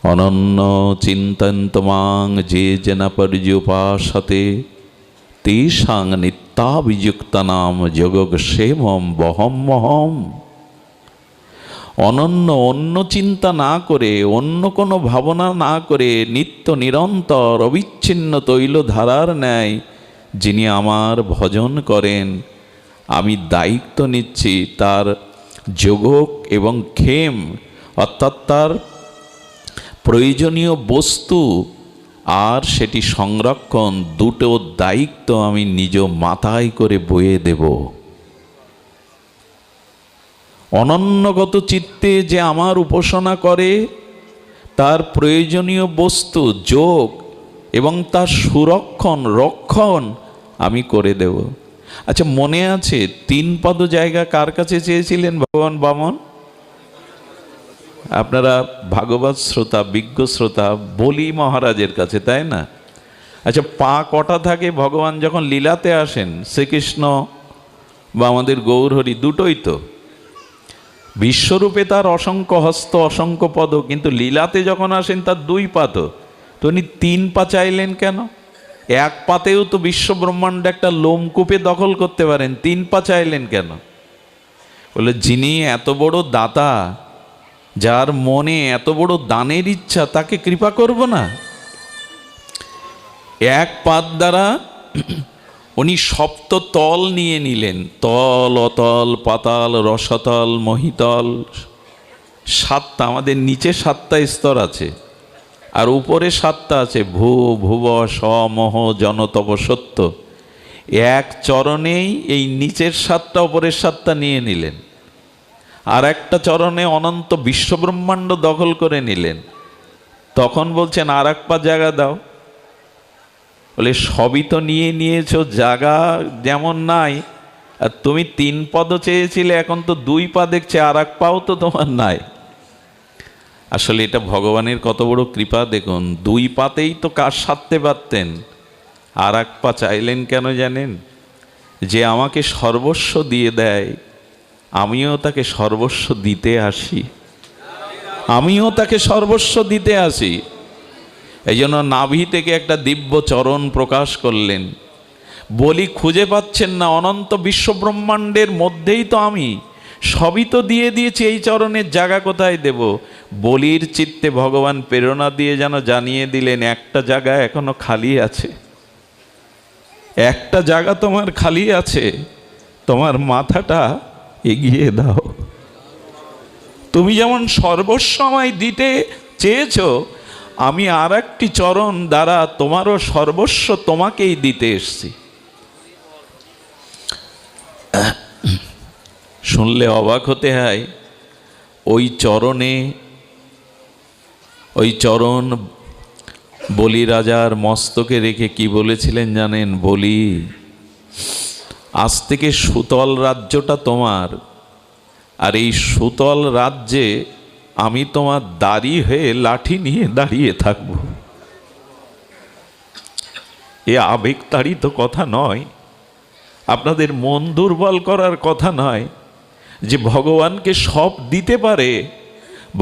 অনন্য চিন্তয়ন্তমাং যে জন পর্যুপাসতে তেষাং নিত্যাভিযুক্তানাম যোগক্ষেমম বহম্মহম। অনন্য, অন্য চিন্তা না করে, অন্য কোনো ভাবনা না করে, নিত্য নিরন্তর অবিচ্ছিন্ন তৈলধারার ন্যায় যিনি আমার ভজন করেন, আমি দায়িত্ব নিচ্ছি তার যোগ এবং ক্ষেম অর্থাৎ তার প্রয়োজনীয় বস্তু আর সেটি সংরক্ষণ, দুটো দায়িত্ব আমি নিজ মাথায় করে বয়ে দেব। অনন্যগত চিত্তে যে আমার উপাসনা করে, তার প্রয়োজনীয় বস্তু যোগ এবং তার সুরক্ষণ রক্ষণ আমি করে দেব। আচ্ছা, মনে আছে 3 পদ জায়গা কার কাছে চেয়েছিলেন ভগবান বামন? আপনারা ভাগবত শ্রোতা, বিজ্ঞ শ্রোতা, বলি মহারাজের কাছে, তাই না? আচ্ছা, পা কটা থাকে ভগবান যখন লীলাতে আসেন? শ্রীকৃষ্ণ বা আমাদের গৌরহরি দুটোই তো। বিশ্বরূপে তার অসংখ্য হস্ত, অসংখ্য পদ, কিন্তু লীলাতে যখন আসেন তার 2 পা। তো উনি 3 পা চাইলেন কেন? 1 পাতেও তো বিশ্ব ব্রহ্মাণ্ড একটা লোমকূপে দখল করতে পারেন, 3 পা চাইলেন কেন? বলে যিনি এত বড় দাতা, যার মনে এত বড় দানের ইচ্ছা, তাকে কৃপা করব না? 1 পাদ দ্বারা উনি সপ্ত তল নিয়ে নিলেন। তল, অতল, পাতাল, রসতল, মহিতল, 7টা। আমাদের নিচে 7টা স্তর আছে, আর উপরে 7টা আছে, ভূ, ভুব, স, মহ, জন, তপ, সত্য। 1 চরণেই এই নিচের 7টা, উপরের 7টা নিয়ে নিলেন। আর একটা চরণে অনন্ত বিশ্বব্রহ্মাণ্ড দখল করে নিলেন। তখন বলছেন আর 1 পা জায়গা দাও। বলে সবই তো নিয়ে নিয়েছো, জায়গা যেমন নাই। আর তুমি 3 পদ চেয়েছিলে, এখন তো 2 পা দেখছে, আর 1 পাও তো তোমার নাই। আসলে এটা ভগবানের কত বড় কৃপা দেখুন। 2 পাতেই তো কাজ সারতে পারতেন, আর 1 পা চাইলেন কেন জানেন? যে আমাকে সর্বস্ব দিয়ে দেয়, আমিও তাকে সর্বস্ব দিতে আসি। আমিও তাকে সর্বস্ব দিতে আসি। এই জন্য নাভি থেকে একটা দিব্য চরণ প্রকাশ করলেন। বলি খুঁজে পাচ্ছেন না, অনন্ত বিশ্বব্রহ্মাণ্ডের মধ্যেই তো আমি, সবই তো দিয়ে দিয়েছি, এই চরণের জায়গা কোথায় দেব? বলির চিত্তে ভগবান প্রেরণা দিয়ে যেন জানিয়ে দিলেন, একটা জায়গা এখনো খালি আছে, একটা জায়গা তোমার খালি আছে, তোমার মাথাটা এগিয়ে দাও। তুমি যেমন সর্বস্ব আমায় দিতে চেয়েছো, আমি আর একটি চরণ দ্বারা তোমারও সর্বস্ব তোমাকেই দিতে এসছি। শুনলে অবাক হতে হয়। ওই চরণ বলি রাজার মস্তকে রেখে কি বলেছিলেন জানেন? বলি, আজ থেকে সুতল রাজ্যটা তোমার, আর এই সুতল রাজ্যে আমি তোমার দাড়ি হয়ে লাঠি নিয়ে দাঁড়িয়ে থাকব। এ আবেগতাড়িত কথা নয়, আপনাদের মন দুর্বল করার কথা নয়। যে ভগবানকে সব দিতে পারে,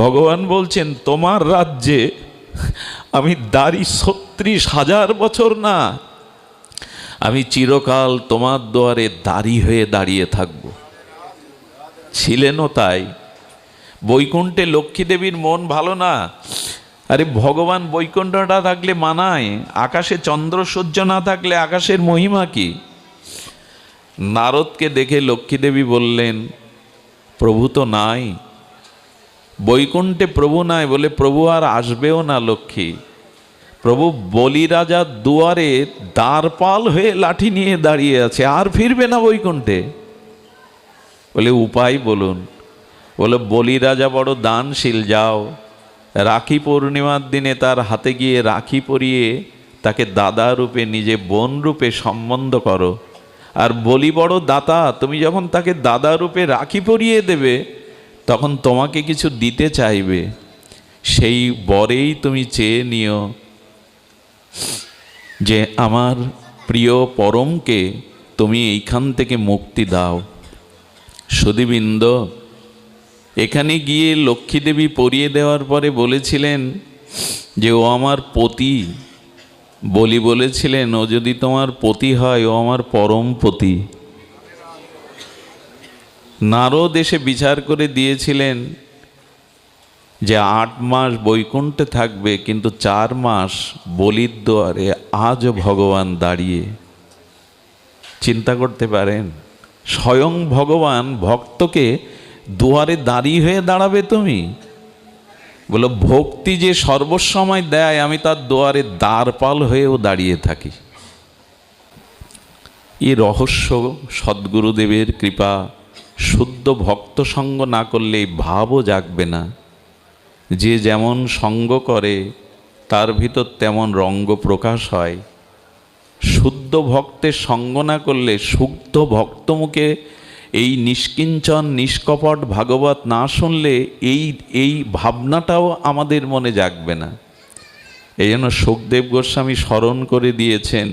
ভগবান বলছেন তোমার রাজ্যে আমি দাড়ি 36,000 বছর না, আমি চিরকাল তোমার দুয়ারে দাড়ি হয়ে দাঁড়িয়ে থাকব। ছিলেনও তাই। বৈকুণ্ঠে লক্ষ্মী দেবীর মন ভালো না। আরে ভগবান বৈকুণ্ঠটা থাকলে মানায়, আকাশে চন্দ্র সূর্য না থাকলে আকাশের মহিমা কি? নারদকে দেখে লক্ষ্মী দেবী বললেন, প্রভু তো নাই, বৈকুণ্ঠে প্রভু নাই। বলে প্রভু আর আসবেও না লক্ষ্মী। প্রভু বলি রাজার দুয়ারে দ্বারপাল হয়ে লাঠি নিয়ে দাঁড়িয়ে আছে, আর ফিরবে না বৈকুণ্ঠে। বলে উপায় বলুন। বলে বলি রাজা বড় দানশীল, যাও রাখি পূর্ণিমার দিনে তার হাতে গিয়ে রাখি পরিয়ে তাকে দাদা রূপে, নিজে বোন রূপে সম্বন্ধ করো। আর বলি বড় দাতা, তুমি যখন তাকে দাদা রূপে রাখি পরিয়ে দেবে, তখন তোমাকে কিছু দিতে চাইবে, সেই বরেই তুমি চেয়ে নিও যে আমার প্রিয় পরমকে তুমি এইখান থেকে মুক্তি দাও। সুধীবৃন্দ, এখানে গিয়ে লক্ষ্মী দেবী পরিয়ে দেওয়ার পরে বলেছিলেন, যে ও আমার পতি। বলি বলেছিলেন, ও যদি তোমার পতি হয়, ও আমার পরম পতি। নারদ এসে বিচার করে দিয়েছিলেন যে 8 মাস বৈকুণ্ঠে থাকবে, কিন্তু 4 মাস বলির দুয়ারে আজও ভগবান দাঁড়িয়ে। চিন্তা করতে পারেন, স্বয়ং ভগবান ভক্তকে দুয়ারে দাঁড়িয়ে হয়ে দাঁড়াবে তুমি? বলো, ভক্তি যে সর্বসময় দেয়, আমি তার দুয়ারে দ্বারপাল হয়েও দাঁড়িয়ে থাকি। এই রহস্য সদ্গুরুদেবের কৃপা। শুদ্ধ ভক্ত সঙ্গ না করলে এই ভাবও জাগবে না। যে যেমন সঙ্গ করে তার ভিতর তেমন রঙ্গ প্রকাশ হয়। শুদ্ধ ভক্তের সঙ্গ না করলে, শুদ্ধ ভক্তমুখে এই নিষ্কিঞ্চন নিষ্কপট ভাগবত না শুনলে এই ভাবনাটাও আমাদের মনে জাগবে না। এই জন্য সুখদেব গোস্বামী স্মরণ করে দিয়েছেন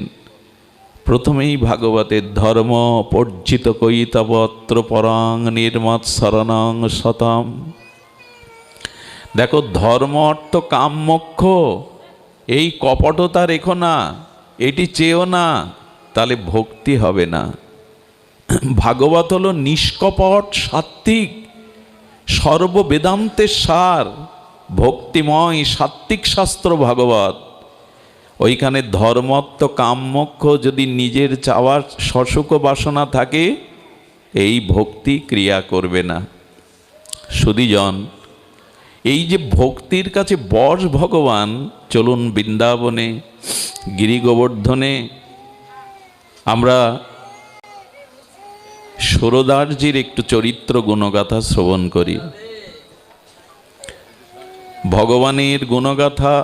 প্রথমেই ভাগবতের, ধর্ম পর্জিত কৈতবত্র পরাং নির্মৎ শরণং শতম। দেখো, ধর্ম অর্থ কাম মোক্ষ, এই কপটতা রেখো না, এটি চেয়েও না, তাহলে ভক্তি হবে না। ভাগবত হলো নিষ্কপট সাত্ত্বিক সর্ববেদান্তের সার, ভক্তিময় সাত্ত্বিক শাস্ত্র ভাগবত। ওইখানে ধর্মত্ব কামমোক্ষ যদি নিজের চাওয়ার সসুখ বাসনা থাকে, এই ভক্তি ক্রিয়া করবে না। সুধীজন, এই যে ভক্তির কাছে বশ ভগবান, চলুন বৃন্দাবনে গিরি গোবর্ধনে আমরা সুরদাসজির একটু চরিত্র গুণগাথা শ্রবণ করি। ভগবানের গুণগাথা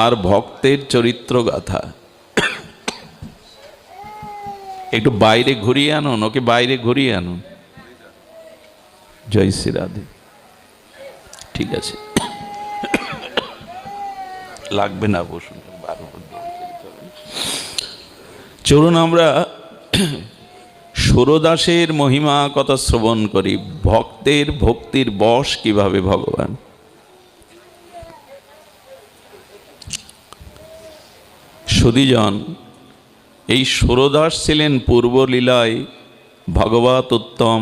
আর ভক্তের চরিত্র গাথা। একটু বাইরে ঘুরিয়ে আনুন, ওকে বাইরে ঘুরিয়ে আনুন। জয় শ্রী রাধে। ঠিক আছে, লাগবে না, বসুন। চলুন আমরা সুরদাসের মহিমা কথা শ্রবণ করি। ভক্তের ভক্তির বশ কিভাবে ভগবান। সুধীজন, এই সুরদাস ছিলেন পূর্বলীলায় ভগবত উত্তম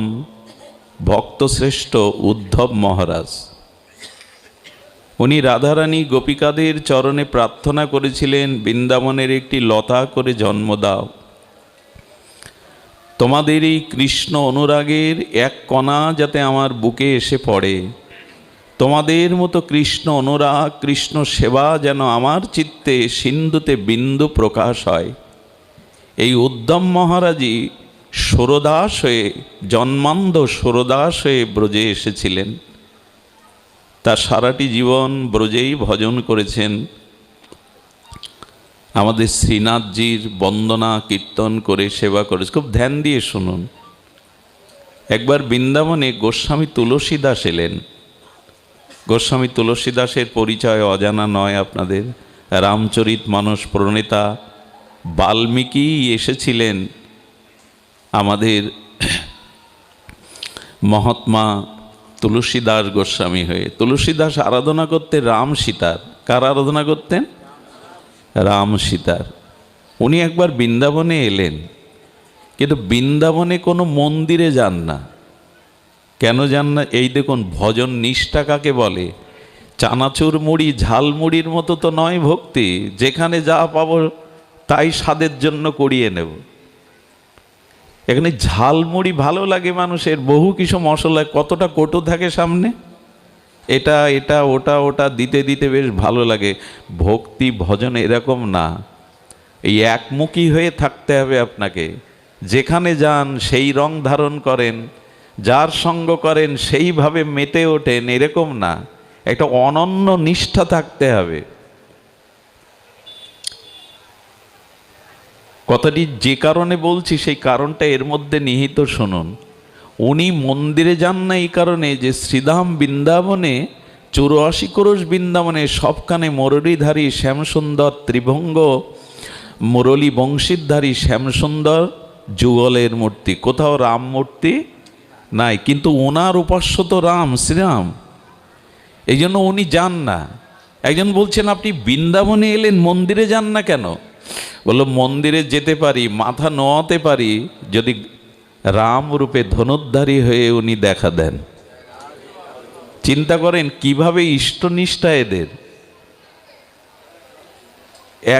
ভক্তশ্রেষ্ঠ উদ্ধব মহারাজ। উনি রাধারানী গোপিকাদের চরণে প্রার্থনা করেছিলেন, বৃন্দাবনের একটি লতা করে জন্ম দাও। তোমাদের এই কৃষ্ণ অনুরাগের এক কণা যাতে আমার বুকে এসে পড়ে, তোমাদের মতো কৃষ্ণ অনুরাগ কৃষ্ণ সেবা যেন আমার চিত্তে সিন্ধুতে বিন্দু প্রকাশ হয়। এই উদ্ধব মহারাজই সুরদাস হয়ে, জন্মান্ধ সুরদাস হয়ে ব্রজে এসেছিলেন। তার সারাটি জীবন ব্রজেই ভজন করেছেন। আমাদের শ্রীনাথজির বন্দনা কীর্তন করে সেবা করেছে। খুব ধ্যান দিয়ে শুনুন। একবার বৃন্দাবনে গোস্বামী তুলসীদাস এলেন। গোস্বামী তুলসীদাসের পরিচয় অজানা নয় আপনাদের। রামচরিত মানস প্রণেতা বাল্মীকি এসেছিলেন আমাদের মহাত্মা তুলসীদাস গোস্বামী হয়ে। তুলসীদাস আরাধনা করতে রাম সীতার। কার আরাধনা করতেন? রাম সীতার। উনি একবার বৃন্দাবনে এলেন, কিন্তু বৃন্দাবনে কোনো মন্দিরে যান না। কেন যান না? এই দেখুন, ভজন নিষ্ঠা কাকে বলে। চানাচুর মুড়ি ঝালমুড়ির মতো তো নয় ভক্তি, যেখানে যা পাবো তাই স্বাদের জন্য করিয়ে নেব। এখানে ঝালমুড়ি ভালো লাগে মানুষের, বহু কিছু মশলা, কতটা কটু থাকে সামনে, এটা এটা ওটা ওটা দিতে দিতে বেশ ভালো লাগে। ভক্তি ভজন এরকম না, এই একমুখী হয়ে থাকতে হবে আপনাকে। যেখানে যান সেই রং ধারণ করেন, যার সঙ্গ করেন সেইভাবে মেতে ওঠেন, এরকম না। একটা অনন্য নিষ্ঠা থাকতে হবে। কথাটি যে কারণে বলছি সেই কারণটা এর মধ্যে নিহিত, শুনুন। উনি মন্দিরে যান না এই কারণে যে শ্রীধাম বৃন্দাবনে 84 ক্রোশ বৃন্দাবনে সবখানে মুরলীধারী শ্যামসুন্দর ত্রিভঙ্গ মুরলী বংশীধারী শ্যামসুন্দর যুগলের মূর্তি, কোথাও রাম মূর্তি নাই। কিন্তু ওনার উপাস্য তো রাম, শ্রীরাম। এই জন্য উনি যান না। একজন বলছেন আপনি বৃন্দাবনে এলেন, মন্দিরে যান না কেন? বললো মন্দিরে যেতে পারি, মাথা নোয়াতে পারি যদি রাম রূপে ধনুর্ধারী হয়ে উনি দেখা দেন। চিন্তা করেন কিভাবে ইষ্টনিষ্ঠা এদের।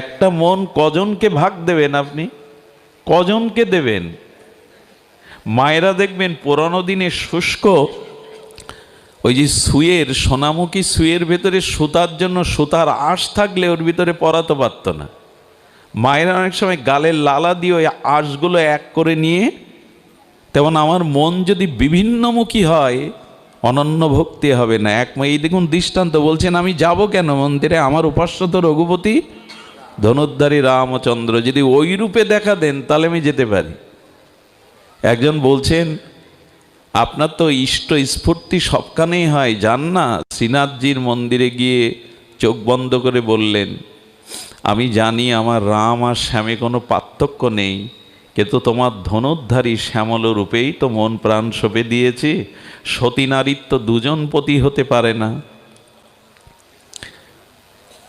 একটা মন কজনকে ভাগ দেবেন আপনি? কজনকে দেবেন? মায়েরা দেখবেন পুরানো দিনে শুষ্ক ওই যে সুয়ের, সোনামুখী সুয়ের ভেতরে সুতার জন্য সুতার আঁশ থাকলে ওর ভিতরে পরাতে পারত না। মায়েরা অনেক সময় গালের লালা দিয়ে ওই আঁশগুলো এক করে নিয়ে, তেমন আমার মন যদি বিভিন্নমুখী হয় অনন্য ভক্তি হবে না। এই দেখুন দৃষ্টান্ত। বলছেন আমি যাব কেন মন্দিরে? আমার উপাস্য তো রঘুপতি ধনুর্ধারী রামচন্দ্র, যদি ওই রূপে দেখা দেন তাহলে আমি যেতে পারি। একজন বলছেন আপনার তো ইষ্ট স্ফূর্তি সবখানেই হয়, যান না। শ্রীনাথজির মন্দিরে গিয়ে চোখ বন্ধ করে বললেন আমি জানি আমার রাম আর শ্যামে কোনো পার্থক্য নেই, কিন্তু তোমার ধনুর্ধারী শ্যামল রূপেই তো মন প্রাণ সঁপে দিয়েছি। সতী নারীর তো দুজন পতি হতে পারে না,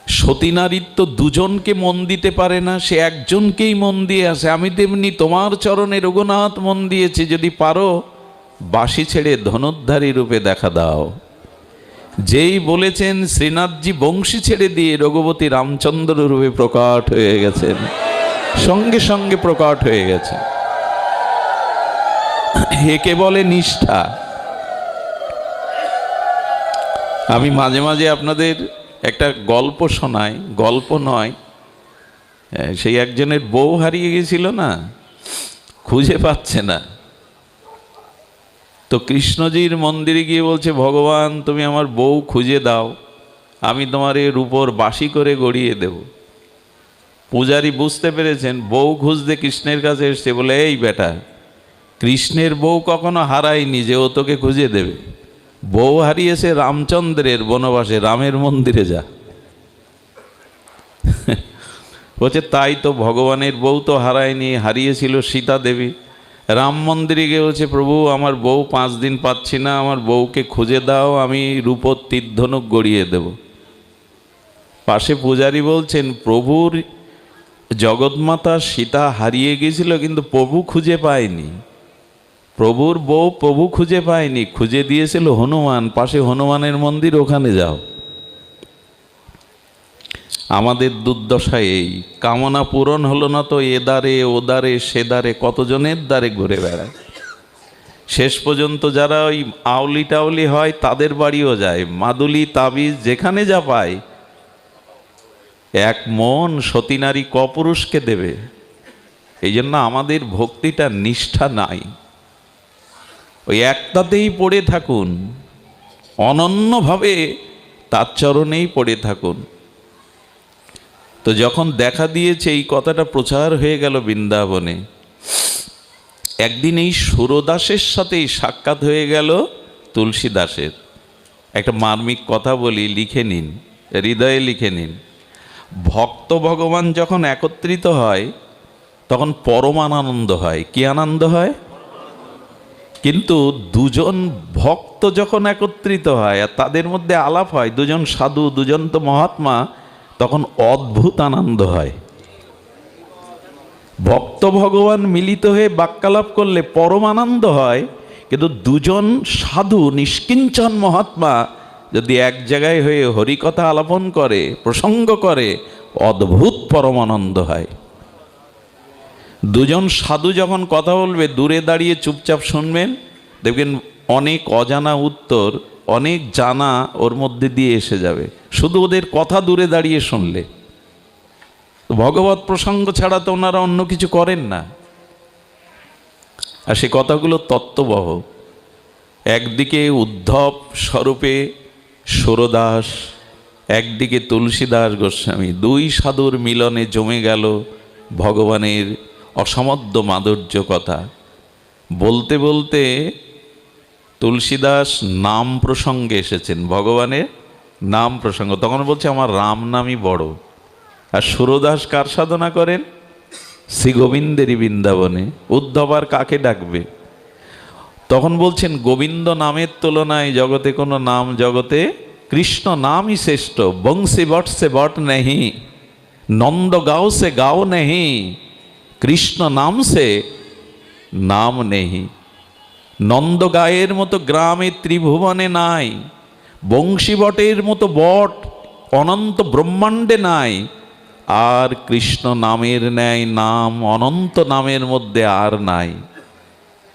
সতী নারীর তো দুজনকে মন দিতে পারে না, সে একজনকেই মন দিয়ে আসে। আমি তেমনি তোমার চরণে রঘুনাথ মন দিয়েছি, যদি পারো বাঁশি ছেড়ে ধনুর্ধারী রূপে দেখা দাও। যেই বলেছেন শ্রীনাথজি বংশী ছেড়ে দিয়ে রঘুপতি রামচন্দ্র রূপে প্রকট হয়ে গেছেন, সঙ্গে সঙ্গে প্রকট হয়ে গেছে। একে বলে নিষ্ঠা। আমি মাঝে মাঝে আপনাদের একটা গল্প শোনাই, গল্প নয়, সেই একজনের বউ হারিয়ে গেছিল না, খুঁজে পাচ্ছে না, তো কৃষ্ণজির মন্দিরে গিয়ে বলছে ভগবান তুমি আমার বউ খুঁজে দাও, আমি তোমার এর উপর বাঁশি করে গড়িয়ে দেব। পূজারী বুঝতে পেরেছেন বউ খুঁজতে কৃষ্ণের কাছে এসছে, বলে এই বেটা, কৃষ্ণের বউ কখনো হারায়নি যে ও তোকে খুঁজে দেবে। বউ হারিয়েছে রামচন্দ্রের বনবাসে, রামের মন্দিরে যা। বলছে তাই তো, ভগবানের বউ তো হারায়নি, হারিয়েছিল সীতা দেবী। রাম মন্দিরে গিয়ে বলছে প্রভু আমার বউ 5 দিন পাচ্ছি না, আমার বউকে খুঁজে দাও, আমি রূপোর তীরধনুক গড়িয়ে দেব। পাশে পূজারী বলছেন প্রভুর জগৎমাতা সীতা হারিয়ে গিয়েছিল কিন্তু প্রভু খুঁজে পায়নি, প্রভুর বউ প্রভু খুঁজে পায়নি, খুঁজে দিয়েছিল হনুমান, পাশে হনুমানের মন্দির, ওখানে যাও। আমাদের দুর্দশা এই, কামনা পূরণ হলো না তো এদারে ওদারে সেদারে কতজনের দ্বারে ঘুরে বেড়ায়। শেষ পর্যন্ত যারা ওই আউলি টাউলি হয় তাদের বাড়িও যায়, মাদুলি তাবিজ যেখানে যা পায়। এক মন সতী নারী কপুরুষকে দেবে? এই জন্য আমাদের ভক্তিটা নিষ্ঠা নাই, ওই একটাতেই পড়ে থাকুন, অনন্যভাবে তার চরণেই পড়ে থাকুন। তো যখন দেখা দিয়েছে এই কথাটা প্রচার হয়ে গেল বৃন্দাবনে, একদিন এই সুরদাসের সাথেই সাক্ষাৎ হয়ে গেল তুলসীদাসের। একটা মার্মিক কথা বলি, লিখে নিন, হৃদয়ে লিখে নিন। ভক্ত ভগবান যখন একত্রিত হয় তখন পরমানন্দ হয়। কি আনন্দ হয়? কিন্তু দুজন ভক্ত যখন একত্রিত হয় আর তাদের মধ্যে আলাপ হয়, দুজন সাধু, দুজন তো মহাত্মা, তখন অদ্ভুত আনন্দ হয়। ভক্ত ভগবান মিলিত হয়ে বাক্যালাপ করলে পরম আনন্দ হয়, কিন্তু দুজন সাধু নিষ্কিঞ্চন মহাত্মা যদি এক জায়গায় হয়ে হরিকথা আলাপন করে, প্রসঙ্গ করে, অদ্ভুত পরমানন্দ হয়। দুজন সাধু যখন কথা বলবে দূরে দাঁড়িয়ে চুপচাপ শুনবেন, দেখবেন অনেক অজানা উত্তর, অনেক জানা ওর মধ্যে দিয়ে এসে যাবে, শুধু ওদের কথা দূরে দাঁড়িয়ে শুনলে। ভগবত প্রসঙ্গ ছাড়া তো ওনারা অন্য কিছু করেন না। আর সে কথাগুলো তত্ত্ববহ। একদিকে উদ্ধব স্বরূপে সুরদাস, একদিকে তুলসীদাস গোস্বামী, দুই সাধুর মিলনে জমে গেল ভগবানের অসমধ্য মাধুর্য কথা। বলতে বলতে তুলসীদাস নাম প্রসঙ্গে এসেছেন, ভগবানের নাম প্রসঙ্গ, তখন বলছে আমার রাম নামই বড়। আর সুরদাস কার সাধনা করেন? শ্রী গোবিন্দেরই বৃন্দাবনে। উদ্ধব আর কাকে ডাকবে? তখন বলছেন গোবিন্দ নামের তুলনায় জগতে কোনো নাম জগতে কৃষ্ণ নামই শ্রেষ্ঠ। বংশী বট সে বট নেহি, নন্দ গাও সে গাও নেহি, কৃষ্ণ নাম সে নাম নেহি। নন্দ গায়ের মতো গ্রামে ত্রিভুবনে নাই, বংশী বটের মতো বট অনন্ত ব্রহ্মাণ্ডে নাই, আর কৃষ্ণ নামের ন্যায় নাম অনন্ত নামের মধ্যে আর নাই।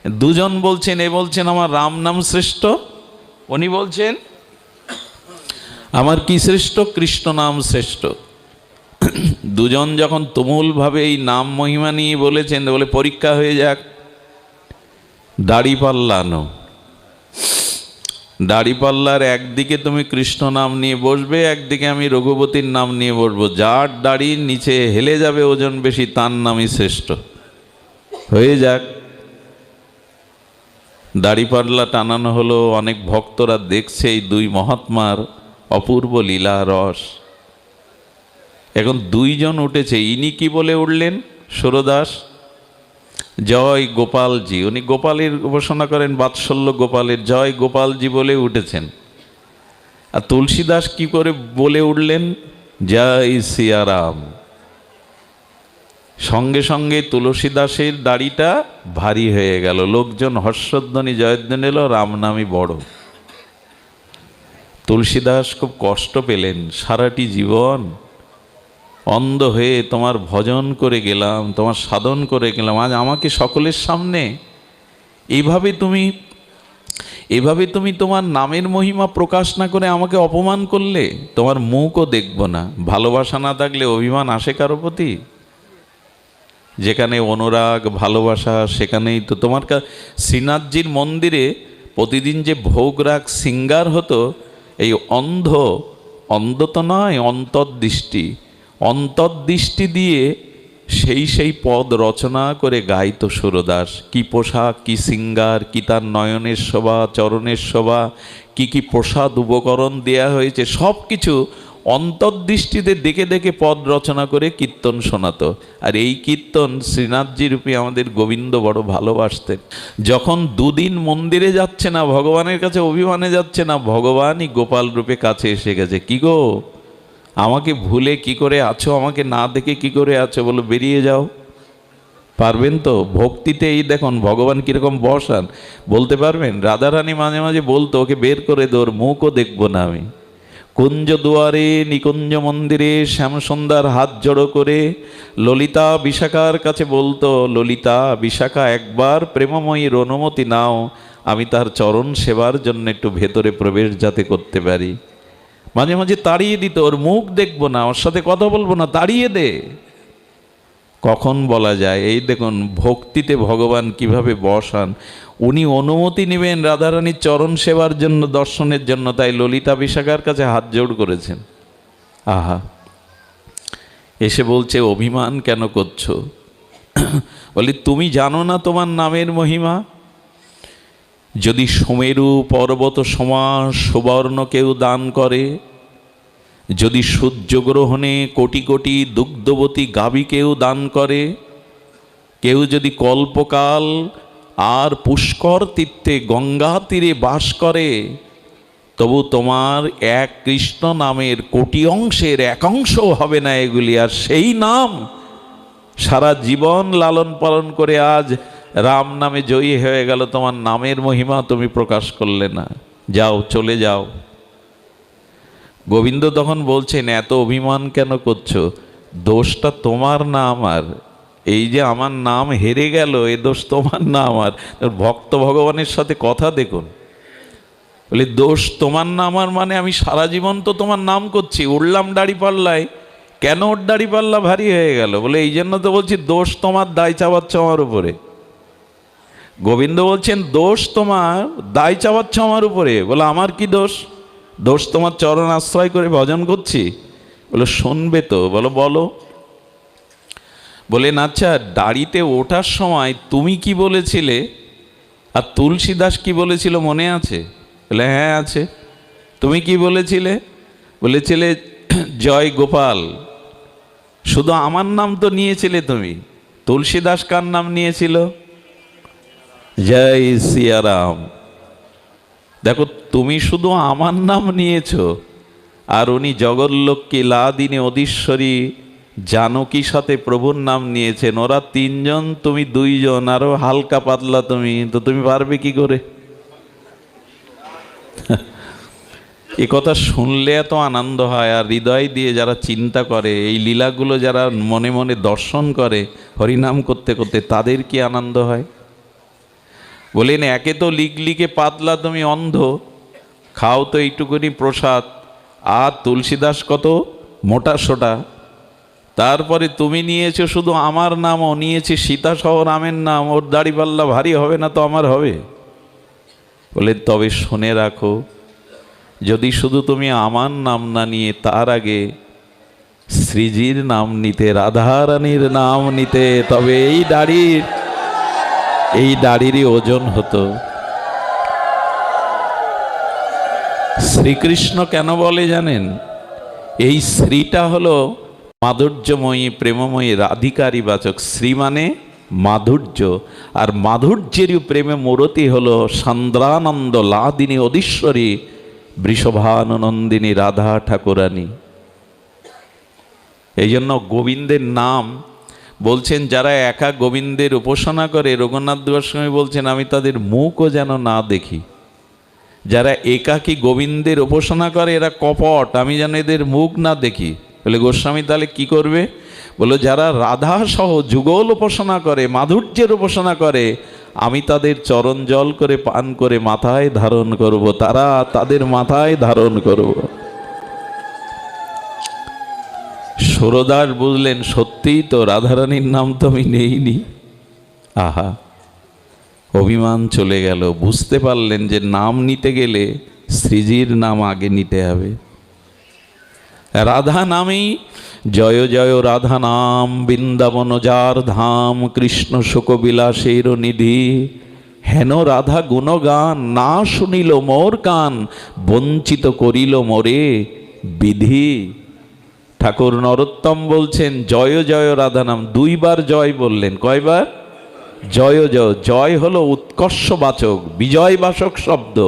দুজন বলছেন, এ বলছেন আমার রাম নাম শ্রেষ্ঠ, উনি বলছেন আমার কি শ্রেষ্ঠ, কৃষ্ণ নাম শ্রেষ্ঠ। দুজন যখন তুমুলভাবে এই নাম মহিমা নিয়ে বলেছেন, বলে পরীক্ষা হয়ে যাক, দাড়িপাল্লা আনো। দাড়িপাল্লার একদিকে তুমি কৃষ্ণ নাম নিয়ে বসবে, একদিকে আমি রঘুপতির নাম নিয়ে বসবো। যার দাড়ির নিচে হেলে যাবে ওজন বেশি, তার নামই শ্রেষ্ঠ। হয়ে যাক। দাড়িপাল্লা টানানো হলো। অনেক ভক্তরা দেখছে এই দুই মহাত্মার অপূর্ব লীলা রস। এখন দুইজন উঠেছে। ইনি কি বলে উঠলেন? সুরদাস, জয় গোপালজি। উনি গোপালের উপাসনা করেন, বাৎসল্য গোপালের, জয় গোপালজি বলে উঠেছেন। আর তুলসীদাস কি করে বলে উঠলেন? জয় সিয়ারাম। সঙ্গে সঙ্গে তুলসীদাসের দাড়িটা ভারী হয়ে গেল। লোকজন হর্ষধ্বনি জয়ধ্বনি এলো, রাম নামই বড়। তুলসীদাস খুব কষ্ট পেলেন। সারাটি জীবন অন্ধ হয়ে তোমার ভজন করে গেলাম, তোমার সাধন করে গেলাম, আজ আমাকে সকলের সামনে এভাবে তুমি তোমার নামের মহিমা প্রকাশ না করে আমাকে অপমান করলে। তোমার মুখও দেখব না। ভালোবাসা না থাকলে অভিমান আসে কারো প্রতি? যেখানে অনুরাগ ভালোবাসা, সেখানেই তো তোমার শ্রীনাথজির মন্দিরে প্রতিদিন যে ভোগ রাগ সিঙ্গার হতো, এই অন্ধ তো নয়, অন্তর্দৃষ্টি দিয়ে সেই পদ রচনা করে গাইতো সুরদাস। কি পোশাক, কি সিঙ্গার, কি তার নয়নের শোভা, চরণের শোভা, কি প্রসাদ উপকরণ দেয়া হয়েছে, সব কিছু অন্তর্দৃষ্টিতে দেখে দেখে পদ রচনা করে কীর্তন শোনাতো। আর এই কীর্তন শ্রীনাথজি রূপী আমাদের গোবিন্দ বড় ভালোবাসতেন। যখন দুদিন মন্দিরে যাচ্ছে না, ভগবানের কাছে অভিমানে যাচ্ছে না, ভগবানই গোপাল রূপে কাছে এসে গেছে। কি গো, আমাকে ভুলে কি করে আছো, আমাকে না দেখে কি করে আছো, বলো বেরিয়ে যাও। পারবেন তো? ভক্তিতে এই দেখুন ভগবান কিরকম বসান, বলতে পারবেন? রাধারানী মাঝে মাঝে বলতো, ওকে বের করে দে, ওর মুখও দেখবো না আমি। কুঞ্জ দুয়ারে নিকুঞ্জ মন্দিরে শ্যামসুন্দর হাত জড়ো করে ললিতা বিশাখার কাছে বলতো, ললিতা বিশাখা একবার প্রেমময়ীর অনুমতি নাও, আমি তার চরণ সেবার জন্য একটু ভেতরে প্রবেশ যাতে করতে পারি। মাঝে মাঝে তাড়িয়ে দিত, ওর মুখ দেখবো না, ওর সাথে কথা বলবো না, তাড়িয়ে দে। কখন বলা যায়? এই দেখুন ভক্তিতে ভগবান কিভাবে বসান। উনি অনুমতি নেবেন রাধারানীর চরণ সেবার জন্য, দর্শনের জন্য, তাই ললিতা বিশাখার কাছে হাত জোড় করেছেন। আহা, এসে বলছে অভিমান কেন করছো? বলি তুমি জানো না তোমার নামের মহিমা? যদি সুমেরু পর্বত সমান সুবর্ণ কেউ দান করে, যদি সূর্যগ্রহণে কোটি কোটি দুগ্ধবতী গাভী কেউ দান করে, কেউ যদি কল্পকাল আর পুষ্কর তীর্থে গঙ্গা তীরে বাস করে, তবু তোমার এক কৃষ্ণ নামের কোটি অংশের এক অংশও হবে না এগুলি। আর সেই নাম সারা জীবন লালন পালন করে আজ রাম নামে জয়ী হয়ে গেল, তোমার নামের মহিমা তুমি প্রকাশ করলে না, যাও চলে যাও। গোবিন্দ তখন বলছেন, এত অভিমান কেন করছো? দোষটা তোমার না আমার। এই যে আমার নাম হেরে গেল, এ দোষ তোমার না আমার। ভক্ত ভগবানের সাথে কথা দেখুন, বলি দোষ তোমার না আমার, মানে আমি সারা জীবন তো তোমার নাম করছি, উঠলাম দাড়িপাল্লায়, কেন ওর দাড়িপাল্লা ভারী হয়ে গেল? বলে এই জন্য তো বলছি দোষ তোমার, দায় চাপাচ্ছ আমার উপরে। গোবিন্দ বলছেন দোষ তোমার, দায় চাপাচ্ছ আমার উপরে। বলে আমার কি দোষ? দোষ তোমার চরণ আশ্রয় করে ভজন করছি। বলো শুনবে তো? বলো বলো। বলেন আচ্ছা, দাড়িতে ওঠার সময় তুমি কি বলেছিলে আর তুলসীদাস কি বলেছিল মনে আছে? বলে হ্যাঁ আছে। তুমি কি বলেছিলে? বলেছিলে জয় গোপাল। শুধু আমার নাম তো নিয়েছিলে তুমি, তুলসীদাস কার নাম নিয়েছিল? জয় সিয়ারাম। দেখো তুমি শুধু আমার নাম নিয়েছো, আর উনি জগল্লক্ষ্মী, লাদিনী, অধীশ্বরী, জানকী সাথে প্রভুর নাম নিয়েছেন। ওরা তিনজন, তুমি দুইজন, আরো হালকা পাতলা তুমি, তো তুমি পারবে কি করে? এ কথা শুনলে এত আনন্দ হয়, আর হৃদয় দিয়ে যারা চিন্তা করে, এই লীলাগুলো যারা মনে মনে দর্শন করে হরিনাম করতে করতে, তাদের কি আনন্দ হয়। বলেন, একে তো লিগলিকে পাতলা, তুমি অন্ধ, খাও তো এইটুকুনি প্রসাদ, আর তুলসীদাস কত মোটা সোটা, তারপরে তুমি নিয়েছো শুধু আমার নাম, ও নিয়েছে সীতাসহ রামের নাম, ওর দাড়িপাল্লা ভারী হবে না তো আমার হবে? বলে, তবে শুনে রাখো, যদি শুধু তুমি আমার নাম না নিয়ে তার আগে শ্রীজির নাম নিতে, রাধারানীর নাম নিতে, তবে এই দাড়িরই ওজন হতো। শ্রীকৃষ্ণ কেন বলে জানেন? এই শ্রীটা হলো মাধুর্যময়ী, প্রেমময়ী, রাধিকারী বাচক। শ্রী মানে মাধুর্য, আর মাধুর্যেরই প্রেমে মূরতি হলো সান্দ্রানন্দ লাদিনী অধীশ্বরী বৃষভানুনন্দিনী রাধা ঠাকুরানী। এই জন্য গোবিন্দের নাম বলছেন, যারা একা গোবিন্দের উপাসনা করে, রঘুনাথ গোস্বামী বলছেন, আমি তাদের মুখও যেন না দেখি। যারা একাকী গোবিন্দের উপাসনা করে এরা কপট, আমি যেন এদের মুখ না দেখি। বলে গোস্বামী তাহলে কি করবে? বলো, যারা রাধা সহ যুগল উপাসনা করে, মাধুর্যের উপাসনা করে, আমি তাদের চরণ জল করে পান করে মাথায় ধারণ করব, তারা তাদের মাথায় ধারণ করব। সুরদাস বুঝলেন, সত্যিই তো রাধারানীর নাম তো আমি নেইনি। আহা, অভিমান চলে গেল। বুঝতে পারলেন যে নাম নিতে গেলে শ্রীজির নাম আগে নিতে হবে। রাধা নামেই জয় জয় রাধা নাম, বৃন্দাবন যার ধাম, কৃষ্ণ শোকবিলাসের নিধি। হেন রাধা গুণগান, না শুনিল মোর কান, বঞ্চিত করিল মোরে বিধি। ঠাকুর নরোত্তম বলছেন, জয় জয় রাধা নাম, দুইবার জয় বললেন। কয়বার? জয় জয়। জয় হলো উৎকর্ষবাচক, বিজয়বাচক শব্দ।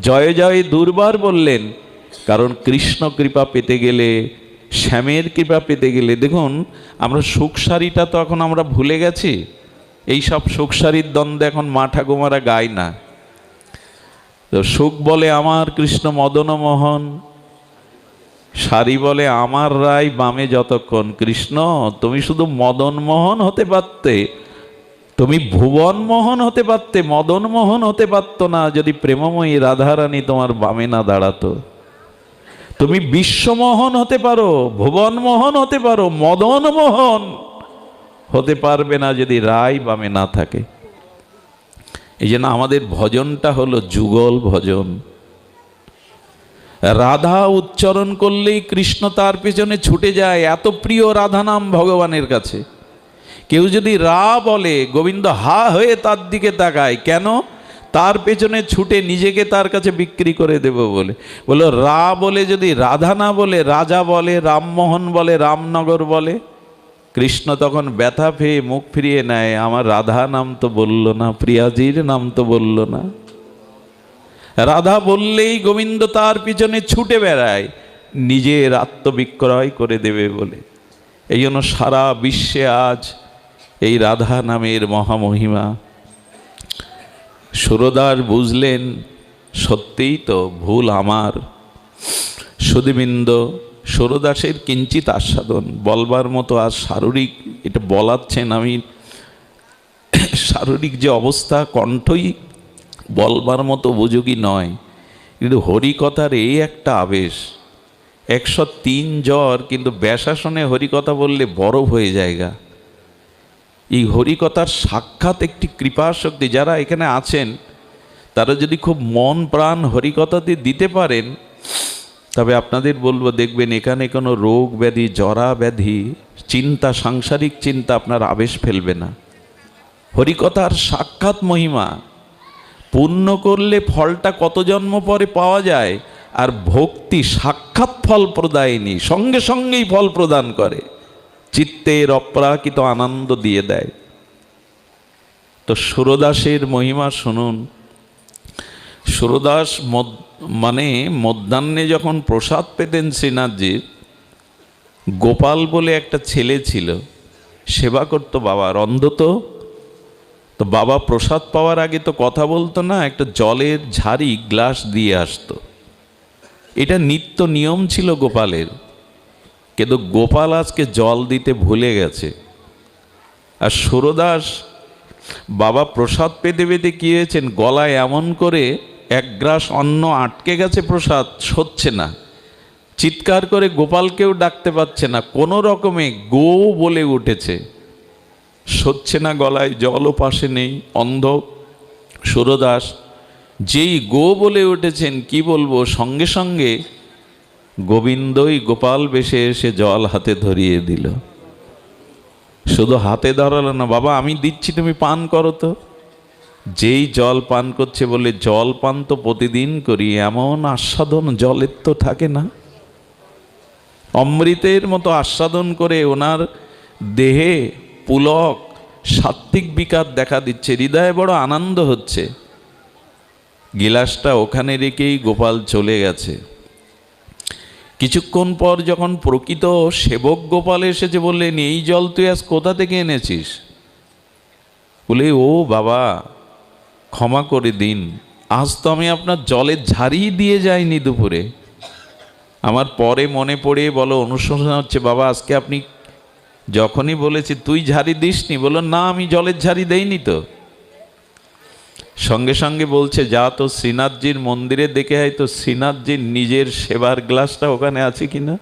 জয় জয় দুর্বার বললেন, কারণ কৃষ্ণ কৃপা পেতে গেলে, শ্যামের কৃপা পেতে গেলে, দেখুন আমরা সুখসারিটা তো এখন আমরা ভুলে গেছি। এই সব সুখসারির দ্বন্দ্বে এখন মা ঠাকুমারা গায় না। তো সুখ বলে আমার কৃষ্ণ মদন মোহন, সারি বলে আমার রায় বামে যতক্ষণ। কৃষ্ণ, তুমি শুধু মদন মোহন হতে পারতে, তুমি ভুবন মোহন হতে পারতে, মদন মোহন হতে পারতো না যদি প্রেমময়ী রাধারানী তোমার বামে না দাঁড়াতো। তুমি বিশ্বমোহন হতে পারো, ভুবন মোহন হতে পারো, মদন মোহন হতে পারবে না যদি রায় বামে না থাকে। এই জন্য আমাদের ভজনটা হলো যুগল ভজন। রাধা উচ্চারণ করলেই কৃষ্ণ তার পেছনে ছুটে যায়, এত প্রিয় রাধা নাম ভগবানের কাছে। কেউ যদি রা বলে, গোবিন্দ হা হয়ে তার দিকে তাকায়, কেন? তার পেছনে ছুটে নিজেকে তার কাছে বিক্রি করে দেব বলে। বলো, রা বলে যদি রাধা না বলে, রাজা বলে, রামমোহন বলে, রামনগর বলে, কৃষ্ণ তখন ব্যথা পেয়ে মুখ ফিরিয়ে নেয়, আমার রাধা নাম তো বলল না, প্রিয়াজির নাম তো বলল না। রাধা বললেই গোবিন্দ তার পিছনে ছুটে বেড়ায়, নিজের আত্মবিক্রয় করে দেবে বলে। এই জন্য সারা বিশ্বে আজ এই রাধা নামের মহামহিমা। সুরদাস বুঝলেন, সত্যিই তো ভুল আমার। সুধীবৃন্দ, সুরদাসের কিঞ্চিত আস্বাদন বলবার মতো আর শারীরিক, এটা বলাচ্ছেন আমি, শারীরিক যে অবস্থা, কণ্ঠই বলবার মতো উপযোগী নয়। কিন্তু হরিকথার এই একটা আবেশ, 103 জ্বর, কিন্তু ব্যাসাসনে হরিকথা বললে বরফ হয়ে যায়গা। এই হরিকথার সাক্ষাৎ একটি কৃপা শক্তি। যারা এখানে আছেন তারা যদি খুব মন প্রাণ হরিকথাতে দিতে পারেন, তবে আপনাদের বলবো, দেখবেন এখানে কোনো রোগ ব্যাধি, জরা ব্যাধি, চিন্তা, সাংসারিক চিন্তা আপনার আবেশ ফেলবে না। হরিকথার সাক্ষাৎ মহিমা। পুণ্য করলে ফলটা কত জন্ম পরে পাওয়া যায়, আর ভক্তি সাক্ষাৎ ফল প্রদায়নী, সঙ্গে সঙ্গেই ফল প্রদান করে, চিত্তের অপ্রাকৃত আনন্দ দিয়ে দেয়। তো সুরদাসের মহিমা শুনুন। সুরদাস মানে মধ্যাহ্নে যখন প্রসাদ পেতেন শ্রীনাথজির, গোপাল বলে একটা ছেলে ছিল, সেবা করতো বাবার, অন্ধ তো বাবা প্রসাদ পাওয়ার আগে তো কথা বলতো না, একটা জলের ঝাড়ি গ্লাস দিয়ে আসতো। এটা নিত্য নিয়ম ছিল গোপালের। কিন্তু গোপাল আজকে জল দিতে ভুলে গেছে। আর সুরদাস বাবা প্রসাদ পেতে পেতে কি হয়েছেন, গলায় এমন করে এক গ্রাস অন্ন আটকে গেছে, প্রসাদ সচ্ছে না, চিৎকার করে গোপালকেও ডাকতে পারছে না, কোনো রকমে গো বলে উঠেছে, সচ্ছে না, গলায় জলও পাশে নেই, অন্ধ সুরদাস। যেই গো বলে উঠেছেন, কি বলবো, সঙ্গে সঙ্গে গোবিন্দই গোপাল বেশে এসে জল হাতে ধরিয়ে দিল। শুধু হাতে ধরালো না, বাবা আমি দিচ্ছি তুমি পান করো তো। যেই জল পান করছে বলে, জল পান তো প্রতিদিন করি, এমন আস্বাদন জলের তো থাকে না। অমৃতের মতো আস্বাদন করে ওনার দেহে পুলক সাত্ত্বিক বিকার দেখা দিচ্ছে, হৃদয়ে বড় আনন্দ হচ্ছে। গিলাসটা ওখানে রেখেই গোপাল চলে গেছে। কিছুক্ষণ পর যখন প্রকৃত সেবক গোপাল এসেছে, বললেন এই জল তুই আজ কোথা থেকে এনেছিস? বলে, ও বাবা ক্ষমা করে দিন, আজ তো আমি আপনার জলের ঝাড়ি দিয়ে যাইনি দুপুরে। আমার পরে মনে পড়ে বলো অনুশোচনা হচ্ছে, বাবা আজকে আপনি যখনই বলেছি তুই ঝাড়ি দিসনি, বলো না আমি জলের ঝাড়ি দেইনি তো। সঙ্গে সঙ্গে বলছে, যা তো শ্রীনাথজির মন্দিরে দেখে হয় তো শ্রীনাথজির নিজের সেবার গ্লাসটা ওখানে আছে কিনা।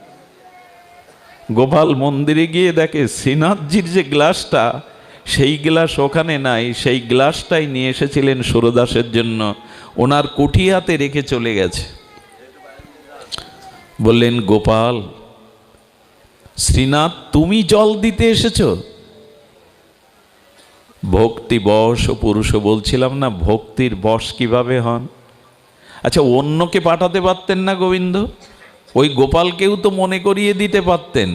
গোপাল মন্দিরে গিয়ে দেখে শ্রীনাথজির যে গ্লাসটা, সেই গ্লাস ওখানে নাই, সেই গ্লাসটাই নিয়ে এসেছিলেন সুরদাসের জন্য, ওনার কুঠি হাতে রেখে চলে গেছে। বললেন, গোপাল শ্রীনাথ তুমি জল দিতে এসেছো? ভক্তি বশ ও পুরুষ, বলছিলাম না ভক্তির বশ কিভাবে হন। আচ্ছা অন্যকে পাঠাতে পারতেন না গোবিন্দ? ওই গোপালকেও তো মনে করিয়ে দিতে পারতেন।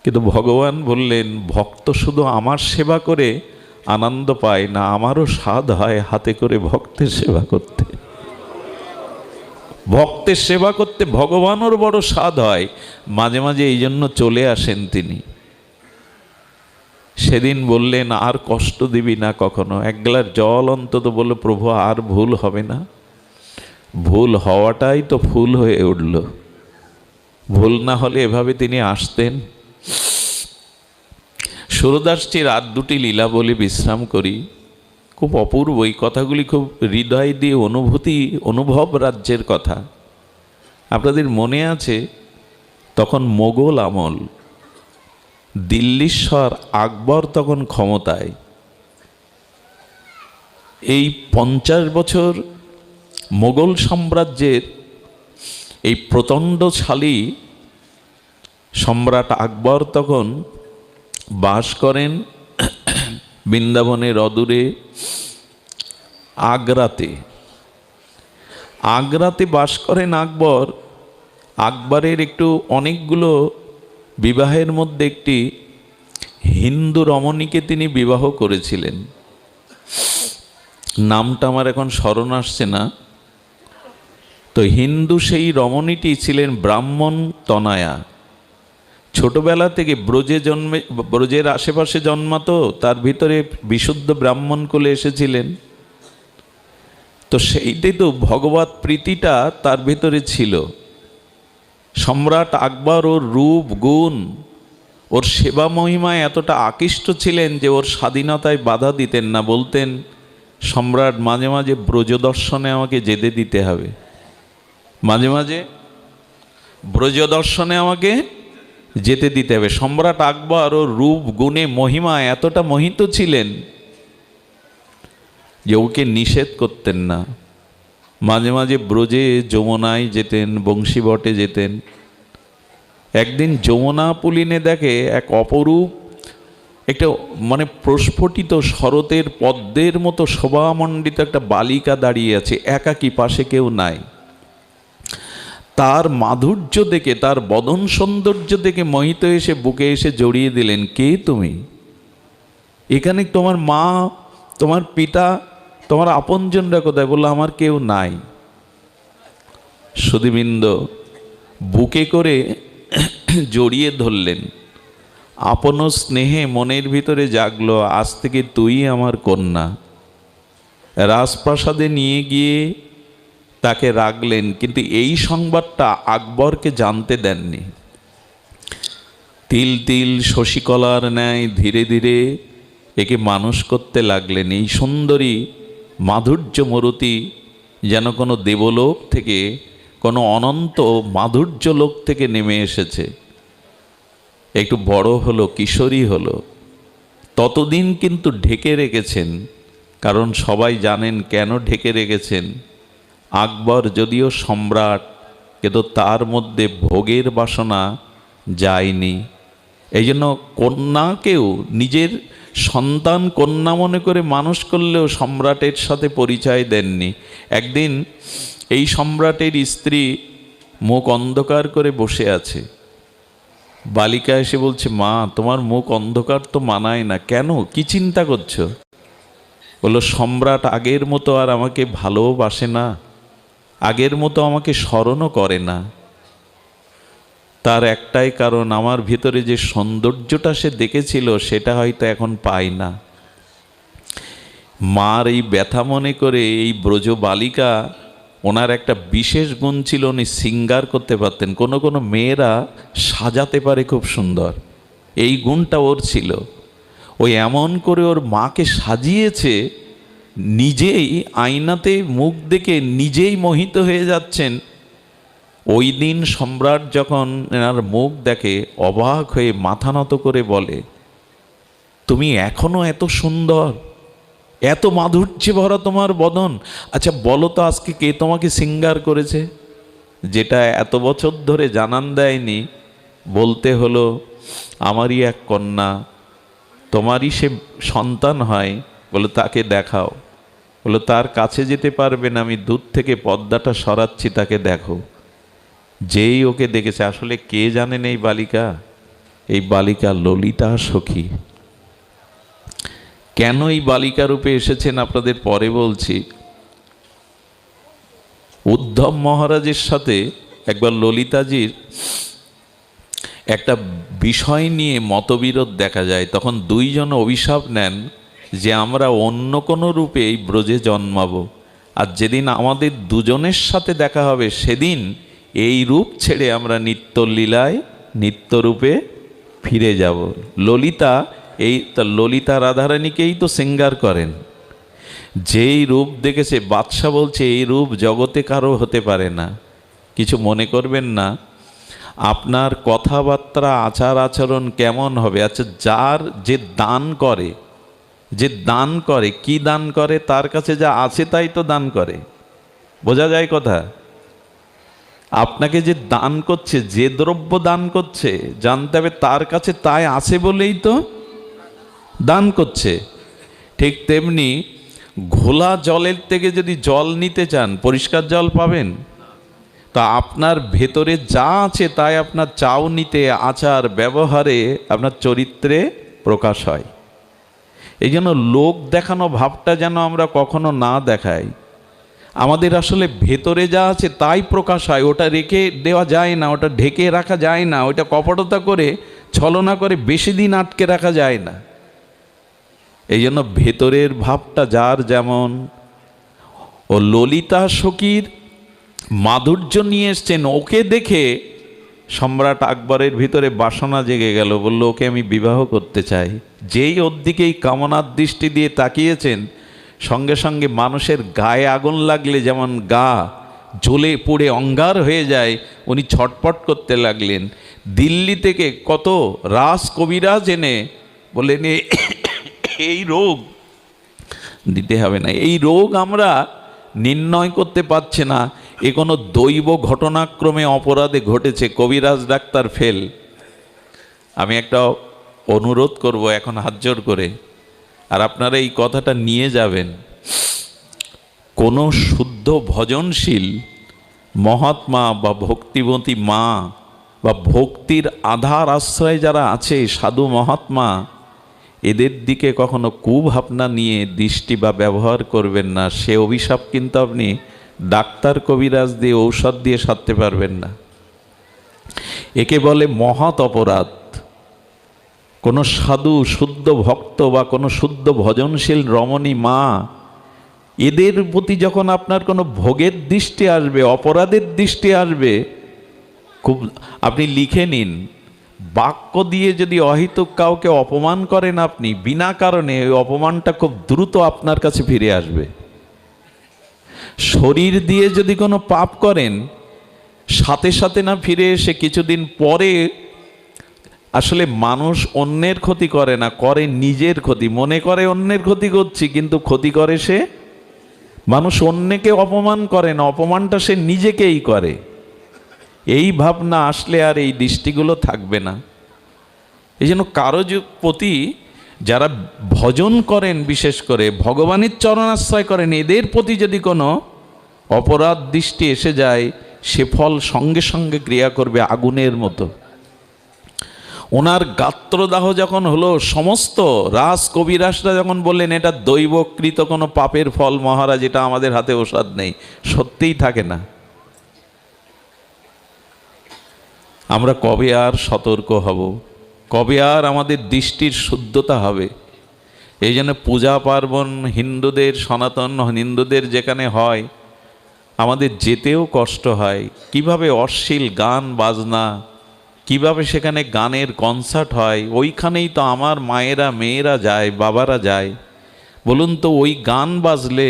কিন্তু ভগবান বললেন, ভক্ত শুধু আমার সেবা করে আনন্দ পায় না, আমারও স্বাদ হয় হাতে করে ভক্তের সেবা করতে। ভক্তের সেবা করতে ভগবানেরও বড় স্বাদ হয়, মাঝে মাঝে এই জন্য চলে আসেন তিনি। সেদিন বললেন, আর কষ্ট দিবি না কখনো, এক গ্লাস জল অন্তত, বলল প্রভু আর ভুল হবে না। ভুল হওয়াটাই তো ফুল হয়ে উঠল, ভুল না হলে এভাবে তিনি আসতেন। সুরদাসজির আর দুটি লীলা বলে বিশ্রাম করি, খুব অপূর্ব এই কথাগুলি, খুব হৃদয় দিয়ে অনুভব রাজ্যের কথা। আপনাদের মনে আছে তখন মোগল আমল, দিল্লীশ্বর আকবর তখন ক্ষমতায়। এই 50 বছর মোগল সাম্রাজ্যের এই প্রচণ্ডশালী সম্রাট আকবর তখন বাস করেন বৃন্দাবনের অদূরে আগ্রাতে। আগ্রাতে বাস করেন আকবর। আকবরের একটু অনেকগুলো বিবাহের মধ্যে একটি হিন্দু রমণীকে তিনি বিবাহ করেছিলেন, নামটা আমার এখন স্মরণ আসছে না। তো হিন্দু সেই রমণীটি ছিলেন ব্রাহ্মণ তনয়া। ছোটবেলা থেকে ব্রজের আশেপাশে জন্মাতো, তার ভিতরে বিশুদ্ধ ব্রাহ্মণ কুলে এসেছিলেন। তো সেইটাই তো ভগবত প্রীতিটা তার ভিতরে ছিল। সম্রাট আকবর ওর রূপ গুণ, ওর সেবা মহিমায় এতটা আকৃষ্ট ছিলেন যে ওর স্বাধীনতায় বাধা দিতেন না। বলতেন, সম্রাট মাঝে মাঝে ব্রজ দর্শনে আমাকে যেতে দিতে হবে, মাঝে মাঝে ব্রজ দর্শনে আমাকে যেতে দিতে হবে। সম্রাট আকবর ওর রূপ গুণে মহিমায় এতটা মোহিত ছিলেন যে ওকে নিষেধ করতেন না। মাঝে মাঝে ব্রজে যমুনায় যেতেন, বংশীবটে যেতেন। একদিন যমুনা পুলিনে দেখে এক অপরূপ একটা মানে প্রস্ফুটিত শরতের পদ্মের মতো শোভামণ্ডিত একটা বালিকা দাঁড়িয়ে আছে, একাকী, পাশে কেউ নাই। তার মাধুর্য দেখে, তার বদন সৌন্দর্য দেখে মোহিত এসে বুকে এসে জড়িয়ে দিলেন। কে তুমি? এখানে তোমার মা, তোমার পিতা, তোমার আপনজনরা কোথায়? বললো, আমার কেউ নাই। সুধীবৃন্দ বুকে করে জড়িয়ে ধরলেন। আপন স্নেহে মনের ভিতরে জাগলো, আজ থেকে তুই আমার কন্যা। রাজপ্রাসাদে নিয়ে গিয়ে তাকে রাখলেন, কিন্তু এই সংবাদটা আকবরকে জানতে দেননি। তিল তিল শশীকলার ন্যায় ধীরে ধীরে একে মানুষ করতে লাগলেন। এই সুন্দরী মাধুর্য মূরতি যেন কোনো দেবলোক থেকে, কোনো অনন্ত মাধুর্য লোক থেকে নেমে এসেছে। একটু বড় হলো, কিশোরী হলো, ততদিন কিন্তু ঢেকে রেখেছেন। কারণ সবাই জানেন কেন ঢেকে রেখেছেন। আকবর যদিও সম্রাট, কিন্তু তার মধ্যে ভোগের বাসনা যায়নি। এই জন্য কন্যাকেও নিজের সন্তান কন্যা মনে করে মানুষ করলেও সম্রাটের সাথে পরিচয় দেননি। একদিন এই সম্রাটের স্ত্রী মুখ অন্ধকার করে বসে আছে। বালিকা এসে বলছে, মা তোমার মুখ অন্ধকার তো মানায় না, কেন, কি চিন্তা করছো? বললো, সম্রাট আগের মতো আর আমাকে ভালোবাসে না, আগের মতো আমাকে স্মরণও করে না। তার একটাই কারণ, আমার ভিতরে যে সৌন্দর্যটা সে দেখেছিল সেটা হয়তো এখন পাই না। মার এই ব্যথা মনে করে এই ব্রজ বালিকা, ওনার একটা বিশেষ গুণ ছিল, উনি সিঙ্গার করতে পারতেন। কোনো কোনো মেয়েরা সাজাতে পারে খুব সুন্দর, এই গুণটা ওর ছিল। ওই এমন করে ওর মাকে সাজিয়েছে, নিজেই আয়নাতে মুখ দেখে নিজেই মোহিত হয়ে যাচ্ছেন। ওই দিন সম্রাট যখন এনার মুখ দেখে অবাক হয়ে মাথা নত করে বলে, তুমি এখনো এত সুন্দর, এত মাধুর্যে ভরা তোমার বদন। আচ্ছা বলো তো, আজকে কে তোমাকে সিঙ্গার করেছে? যেটা এত বছর ধরে জানান দেয়নি, বলতে হলো, আমারই এক কন্যা, তোমারই সে সন্তান হয়। বলো তাকে দেখাও। বলো তার কাছে যেতে পারবে না, আমি দূর থেকে পর্দাটা সরাচ্ছি, তাকে দেখো। যেই ওকে দেখেছে, আসলে কে জানেন এই বালিকা? এই বালিকা ললিতা সখী। কেন এই বালিকা রূপে এসেছেন আপনাদের পরে বলছি। উদ্ধব মহারাজের সাথে একবার ললিতাজির একটা বিষয় নিয়ে মতবিরোধ দেখা যায়। তখন দুইজন অভিশাপ নেন যে আমরা অন্য কোনো রূপে এই ব্রজে জন্মাবো, আর যেদিন আমাদের দুজনের সাথে দেখা হবে সেদিন এই রূপ ছেড়ে আমরা নিত্যলীলায় নিত্যরূপে ফিরে যাব। ললিতা, এই ললিতা রাধারানীকেই তো সিঙ্গার করেন। যেই রূপ দেখেছে, বাদশা বলছে এই রূপ জগতে কারো হতে পারে না। কিছু মনে করবেন না, আপনার কথাবার্তা আচার আচরণ কেমন হবে? আচ্ছা, যার যে দান করে, যে দান করে, কি দান করে? তার কাছে যা আছে তাই তো দান করে। বোঝা যায় কথা? আপনাকে যে দান করছে, যে দ্রব্য দান করছে, জানতে হবে তার কাছে তাই আছে বলেই তো দান করছে। ঠিক তেমনি ঘোলা জলের থেকে যদি জল নিতে চান, পরিষ্কার জল পাবেন? তা আপনার ভেতরে যা আছে তাই আপনার চাউনিতে, আচার ব্যবহারে, আপনার চরিত্রে প্রকাশ হয়। এই জন্য লোক দেখানো ভাবটা যেন আমরা কখনো না দেখাই। আমাদের আসলে ভেতরে যা আছে তাই প্রকাশ হয়, ওটা রেখে দেওয়া যায় না, ওটা ঢেকে রাখা যায় না, ওটা কপটতা করে, ছলনা করে বেশি দিন আটকে রাখা যায় না। এই জন্য ভেতরের ভাবটা যার যেমন, ও ললিতা সখীর মাধুর্য নিয়ে এসছেন, ওকে দেখে সম্রাট আকবরের ভিতরে বাসনা জেগে গেল। বলল, ওকে আমি বিবাহ করতে চাই। যেই ওর দিকেই কামনার দৃষ্টি দিয়ে তাকিয়েছেন, সঙ্গে সঙ্গে মানুষের গায়ে আগুন লাগলে যেমন গা জ্বলে পুড়ে অঙ্গার হয়ে যায়, উনি ছটপট করতে লাগলেন। দিল্লি থেকে কত রাজ কবিরাজ এনে বললেন, এই রোগ দিতে হবে না, এই রোগ আমরা নির্ণয় করতে পারছে না, এ কোনো দৈব ঘটনাক্রমে অপরাধে ঘটেছে, কবিরাজ ডাক্তার ফেল। আমি একটা অনুরোধ করব এখন হাত জোড় করে, আর আপনারা এই কথাটা নিয়ে যাবেন। কোনো শুদ্ধ ভজনশীল মহাত্মা বা ভক্তিবতী মা বা ভক্তির আধার আশ্রয় যারা আছে, সাধু মহাত্মা, এদের দিকে কখনো কুভাবনা নিয়ে দৃষ্টি বা ব্যবহার করবেন না। সে অভিশাপ কিন্তু আপনি ডাক্তার কবিরাজ দিয়ে ঔষধ দিয়ে সারতে পারবেন না। একে বলে মহৎ অপরাধ। কোনো সাধু, শুদ্ধ ভক্ত বা কোনো শুদ্ধ ভজনশীল রমণী মা, এদের প্রতি যখন আপনার কোনো ভোগের দৃষ্টি আসবে, অপরাধের দৃষ্টি আসবে, খুব আপনি লিখে নিন, বাক্য দিয়ে যদি অহেতুক কাউকে অপমান করেন আপনি বিনা কারণে, ওই অপমানটা খুব দ্রুত আপনার কাছে ফিরে আসবে। শরীর দিয়ে যদি কোনো পাপ করেন, সাথে সাথে না ফিরে এসে কিছুদিন পরে, আসলে মানুষ অন্যের ক্ষতি করে না, করে নিজের ক্ষতি। মনে করে অন্যের ক্ষতি করছি, কিন্তু ক্ষতি করে সে। মানুষ অন্যকে অপমান করে না, অপমানটা সে নিজেকেই করে। এই ভাবনা আসলে আর এই দৃষ্টিগুলো থাকবে না। এই জন্য কারো প্রতি যারা ভজন করেন, বিশেষ করে ভগবানের চরণাশ্রয় করেন, এদের প্রতি যদি কোনো অপরাধ দৃষ্টি এসে যায়, সে ফল সঙ্গে সঙ্গে ক্রিয়া করবে আগুনের মতো। ওনার গাত্রদাহ যখন হলো, সমস্ত রাস কবিরাসরা যখন বললেন এটা দৈবকৃত কোনো পাপের ফল মহারাজ, এটা আমাদের হাতে ঔষধ নেই, সত্যিই থাকে না। আমরা কবে আর সতর্ক হব? কবে আর আমাদের দৃষ্টির শুদ্ধতা হবে? এই জন্য পূজা পার্বণ হিন্দুদের, সনাতন হিন্দুদের যেখানে হয়, আমাদের যেতেও কষ্ট হয়। কিভাবে অশ্লীল গান বাজনা, কিভাবে সেখানে গানের কনসার্ট হয়, ওইখানেই তো আমার মায়েরা, মেয়েরা যায়, বাবারা যায়। বলুন তো, ওই গান বাজলে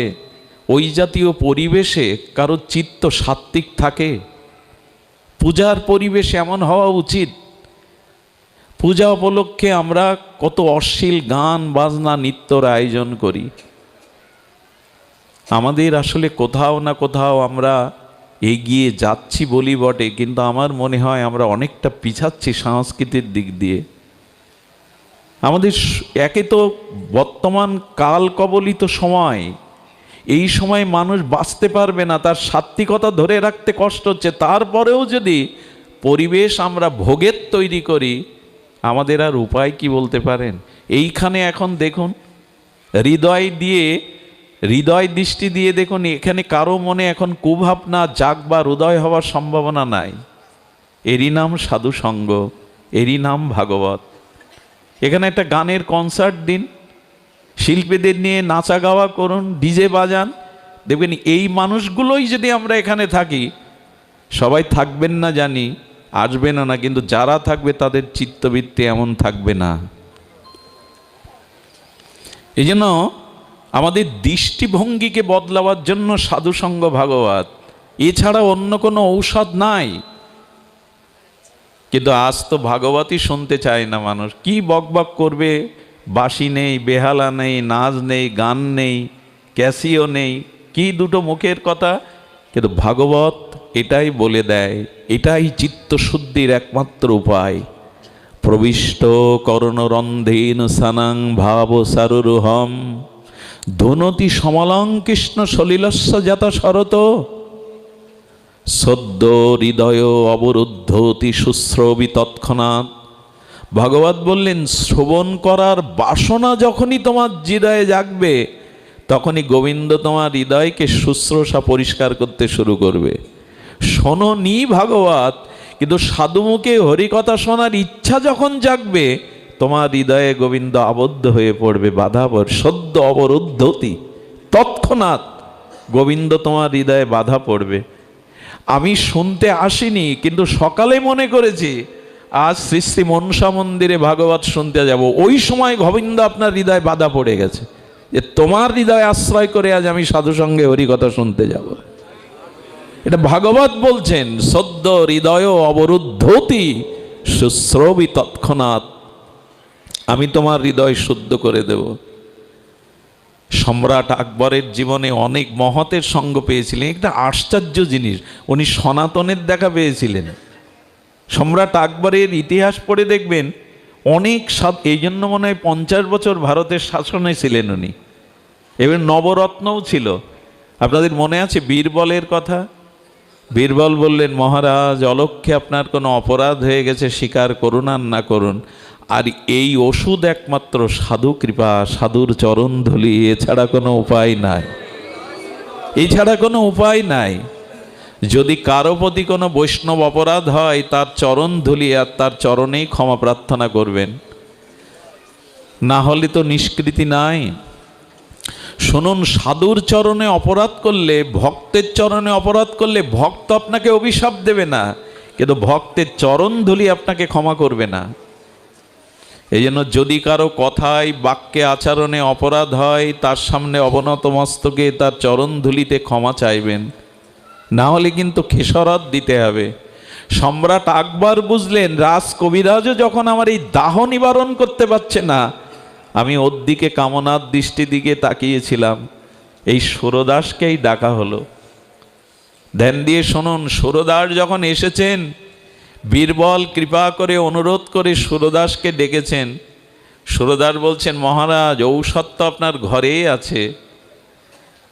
ওই জাতীয় পরিবেশে কারো চিত্ত সাত্ত্বিক থাকে? পূজার পরিবেশ এমন হওয়া উচিত। পূজা উপলক্ষে আমরা কত অশ্লীল গান বাজনা নৃত্যর আয়োজন করি। আমাদের আসলে কোথাও না কোথাও আমরা এগিয়ে যাচ্ছি বলি বটে, কিন্তু আমার মনে হয় আমরা অনেকটা পিছাচ্ছি সংস্কৃতির দিক দিয়ে। আমাদের একে তো বর্তমান কাল কবলিত সময়, এই সময় মানুষ বাঁচতে পারবে না, তার সাত্ত্বিকতা ধরে রাখতে কষ্ট হচ্ছে। তারপরেও যদি পরিবেশ আমরা ভোগের তৈরি করি, আমাদের আর উপায় কি বলতে পারেন? এইখানে এখন দেখুন, হৃদয় দৃষ্টি দিয়ে দেখুন, এখানে কারো মনে এখন কুভাবনা জাগবার, উদয় হওয়ার সম্ভাবনা নাই। এরই নাম সাধু সঙ্গ, এরই নাম ভাগবত। এখানে একটা গানের কনসার্ট দিন, শিল্পীদের নিয়ে নাচা গাওয়া করুন, ডিজে বাজান, দেখবেন এই মানুষগুলোই যদি আমরা এখানে থাকি, সবাই থাকবেন না জানি, আসবেন না, কিন্তু যারা থাকবে তাদের চিত্তবৃত্তি এমন থাকবে না। এই জন্য আমাদের দৃষ্টিভঙ্গিকে বদলাবার জন্য সাধুসঙ্গ ভাগবত, এছাড়া অন্য কোনো ঔষধ নাই। কিন্তু আজ তো ভাগবতই শুনতে চায় না মানুষ। কি বকবক করবে? বাঁশি নেই, বেহালা নেই, নাচ নেই, গান নেই, ক্যাসিও নেই, কি দুটো মুখের কথা। কিন্তু ভাগবত এটাই বলে দেয়, এটাই চিত্তশুদ্ধির একমাত্র উপায়। প্রবিষ্ট করণরন্ধেন সানাং ভাব সারুরুহম ধুনতি সমলং কৃষ্ণ সলিলস্য জাত শরত সদ্য হৃদয় অবরুদ্ধতি শুশ্রবি তৎক্ষণাৎ। ভাগবত বললেন, শ্রবণ করার বাসনা যখনই তোমার হৃদয়ে জাগবে, তখনই গোবিন্দ তোমার হৃদয়কে শুশ্রূষা পরিষ্কার করতে শুরু করবে। শোনো নি ভাগবত, কিন্তু সাধুমুখে হরিকথা শোনার ইচ্ছা যখন জাগবে, তোমার হৃদয়ে গোবিন্দ আবদ্ধ হয়ে পড়বে, বাধা পড়বে। সদ্য অবরুদ্ধতি তৎক্ষণাৎ গোবিন্দ তোমার হৃদয়ে বাধা পড়বে। আমি শুনতে আসিনি, কিন্তু সকালে মনে করেছি আজ শ্রী শ্রী মনসা মন্দিরে ভাগবত শুনতে যাব। ওই সময় গোবিন্দ আপনার হৃদয়ে বাধা পড়ে গেছে, যে তোমার হৃদয় আশ্রয় করে আজ আমি সাধু সঙ্গে হরিকথা শুনতে যাব। এটা ভাগবত বলছেন, সদ্য হৃদয় অবরুদ্ধতি শুশ্রবি তৎক্ষণাৎ, আমি তোমার হৃদয় শুদ্ধ করে দেব। সম্রাট আকবরের জীবনে অনেক মহতের সঙ্গ পেয়েছিলেন। একটা আশ্চর্য জিনিস, উনি সনাতনের দেখা পেয়েছিলেন। সম্রাট আকবরের ইতিহাস পড়ে দেখবেন অনেক এই জন্য মনে হয় 50 বছর ভারতের শাসনে ছিলেন উনি। এবার নবরত্নও ছিল। আপনাদের মনে আছে বীরবলের কথা? বীরবল বললেন, মহারাজ অলক্ষ্যে আপনার কোনো অপরাধ হয়ে গেছে, স্বীকার করুন আর না করুন, আর এই ওষুধ একমাত্র সাধু কৃপা, সাধুর চরণ ধুলি, এছাড়া কোনো উপায় নাই। এছাড়া কোনো উপায় নাই। যদি কারো প্রতি কোনো বৈষ্ণব অপরাধ হয়, তার চরণ ধুলি আর তার চরণেই ক্ষমা প্রার্থনা করবেন, না হলে তো নিষ্কৃতি নাই। শুনুন, সাধুর চরণে অপরাধ করলে, ভক্তের চরণে অপরাধ করলে ভক্ত আপনাকে অভিশাপ দেবে না, কিন্তু ভক্তের চরণ ধুলি আপনাকে ক্ষমা করবে না। এই জন্য যদি কারো কথায়, বাক্যে, আচরণে অপরাধ হয়, তার সামনে অবনত মস্তকে তার চরণ ধুলিতে ক্ষমা চাইবেন, না হলে কিন্তু খেসারত দিতে হবে। সম্রাট আকবর বুঝলেন, রাজ কবিরাজও যখন আমার এই দাহ নিবারণ করতে পারছে না, আমি ওর দিকে কামনার দৃষ্টি দিকে তাকিয়েছিলাম, এই সুরদাসকেই ডাকা হলো। ধ্যান দিয়ে শুনুন, সুরদাস যখন এসেছেন, বীরবল কৃপা করে অনুরোধ করে সুরদাসকে ডেকেছেন। সুরদাস বলছেন, মহারাজ, ঔষধ তো আপনার ঘরেই আছে,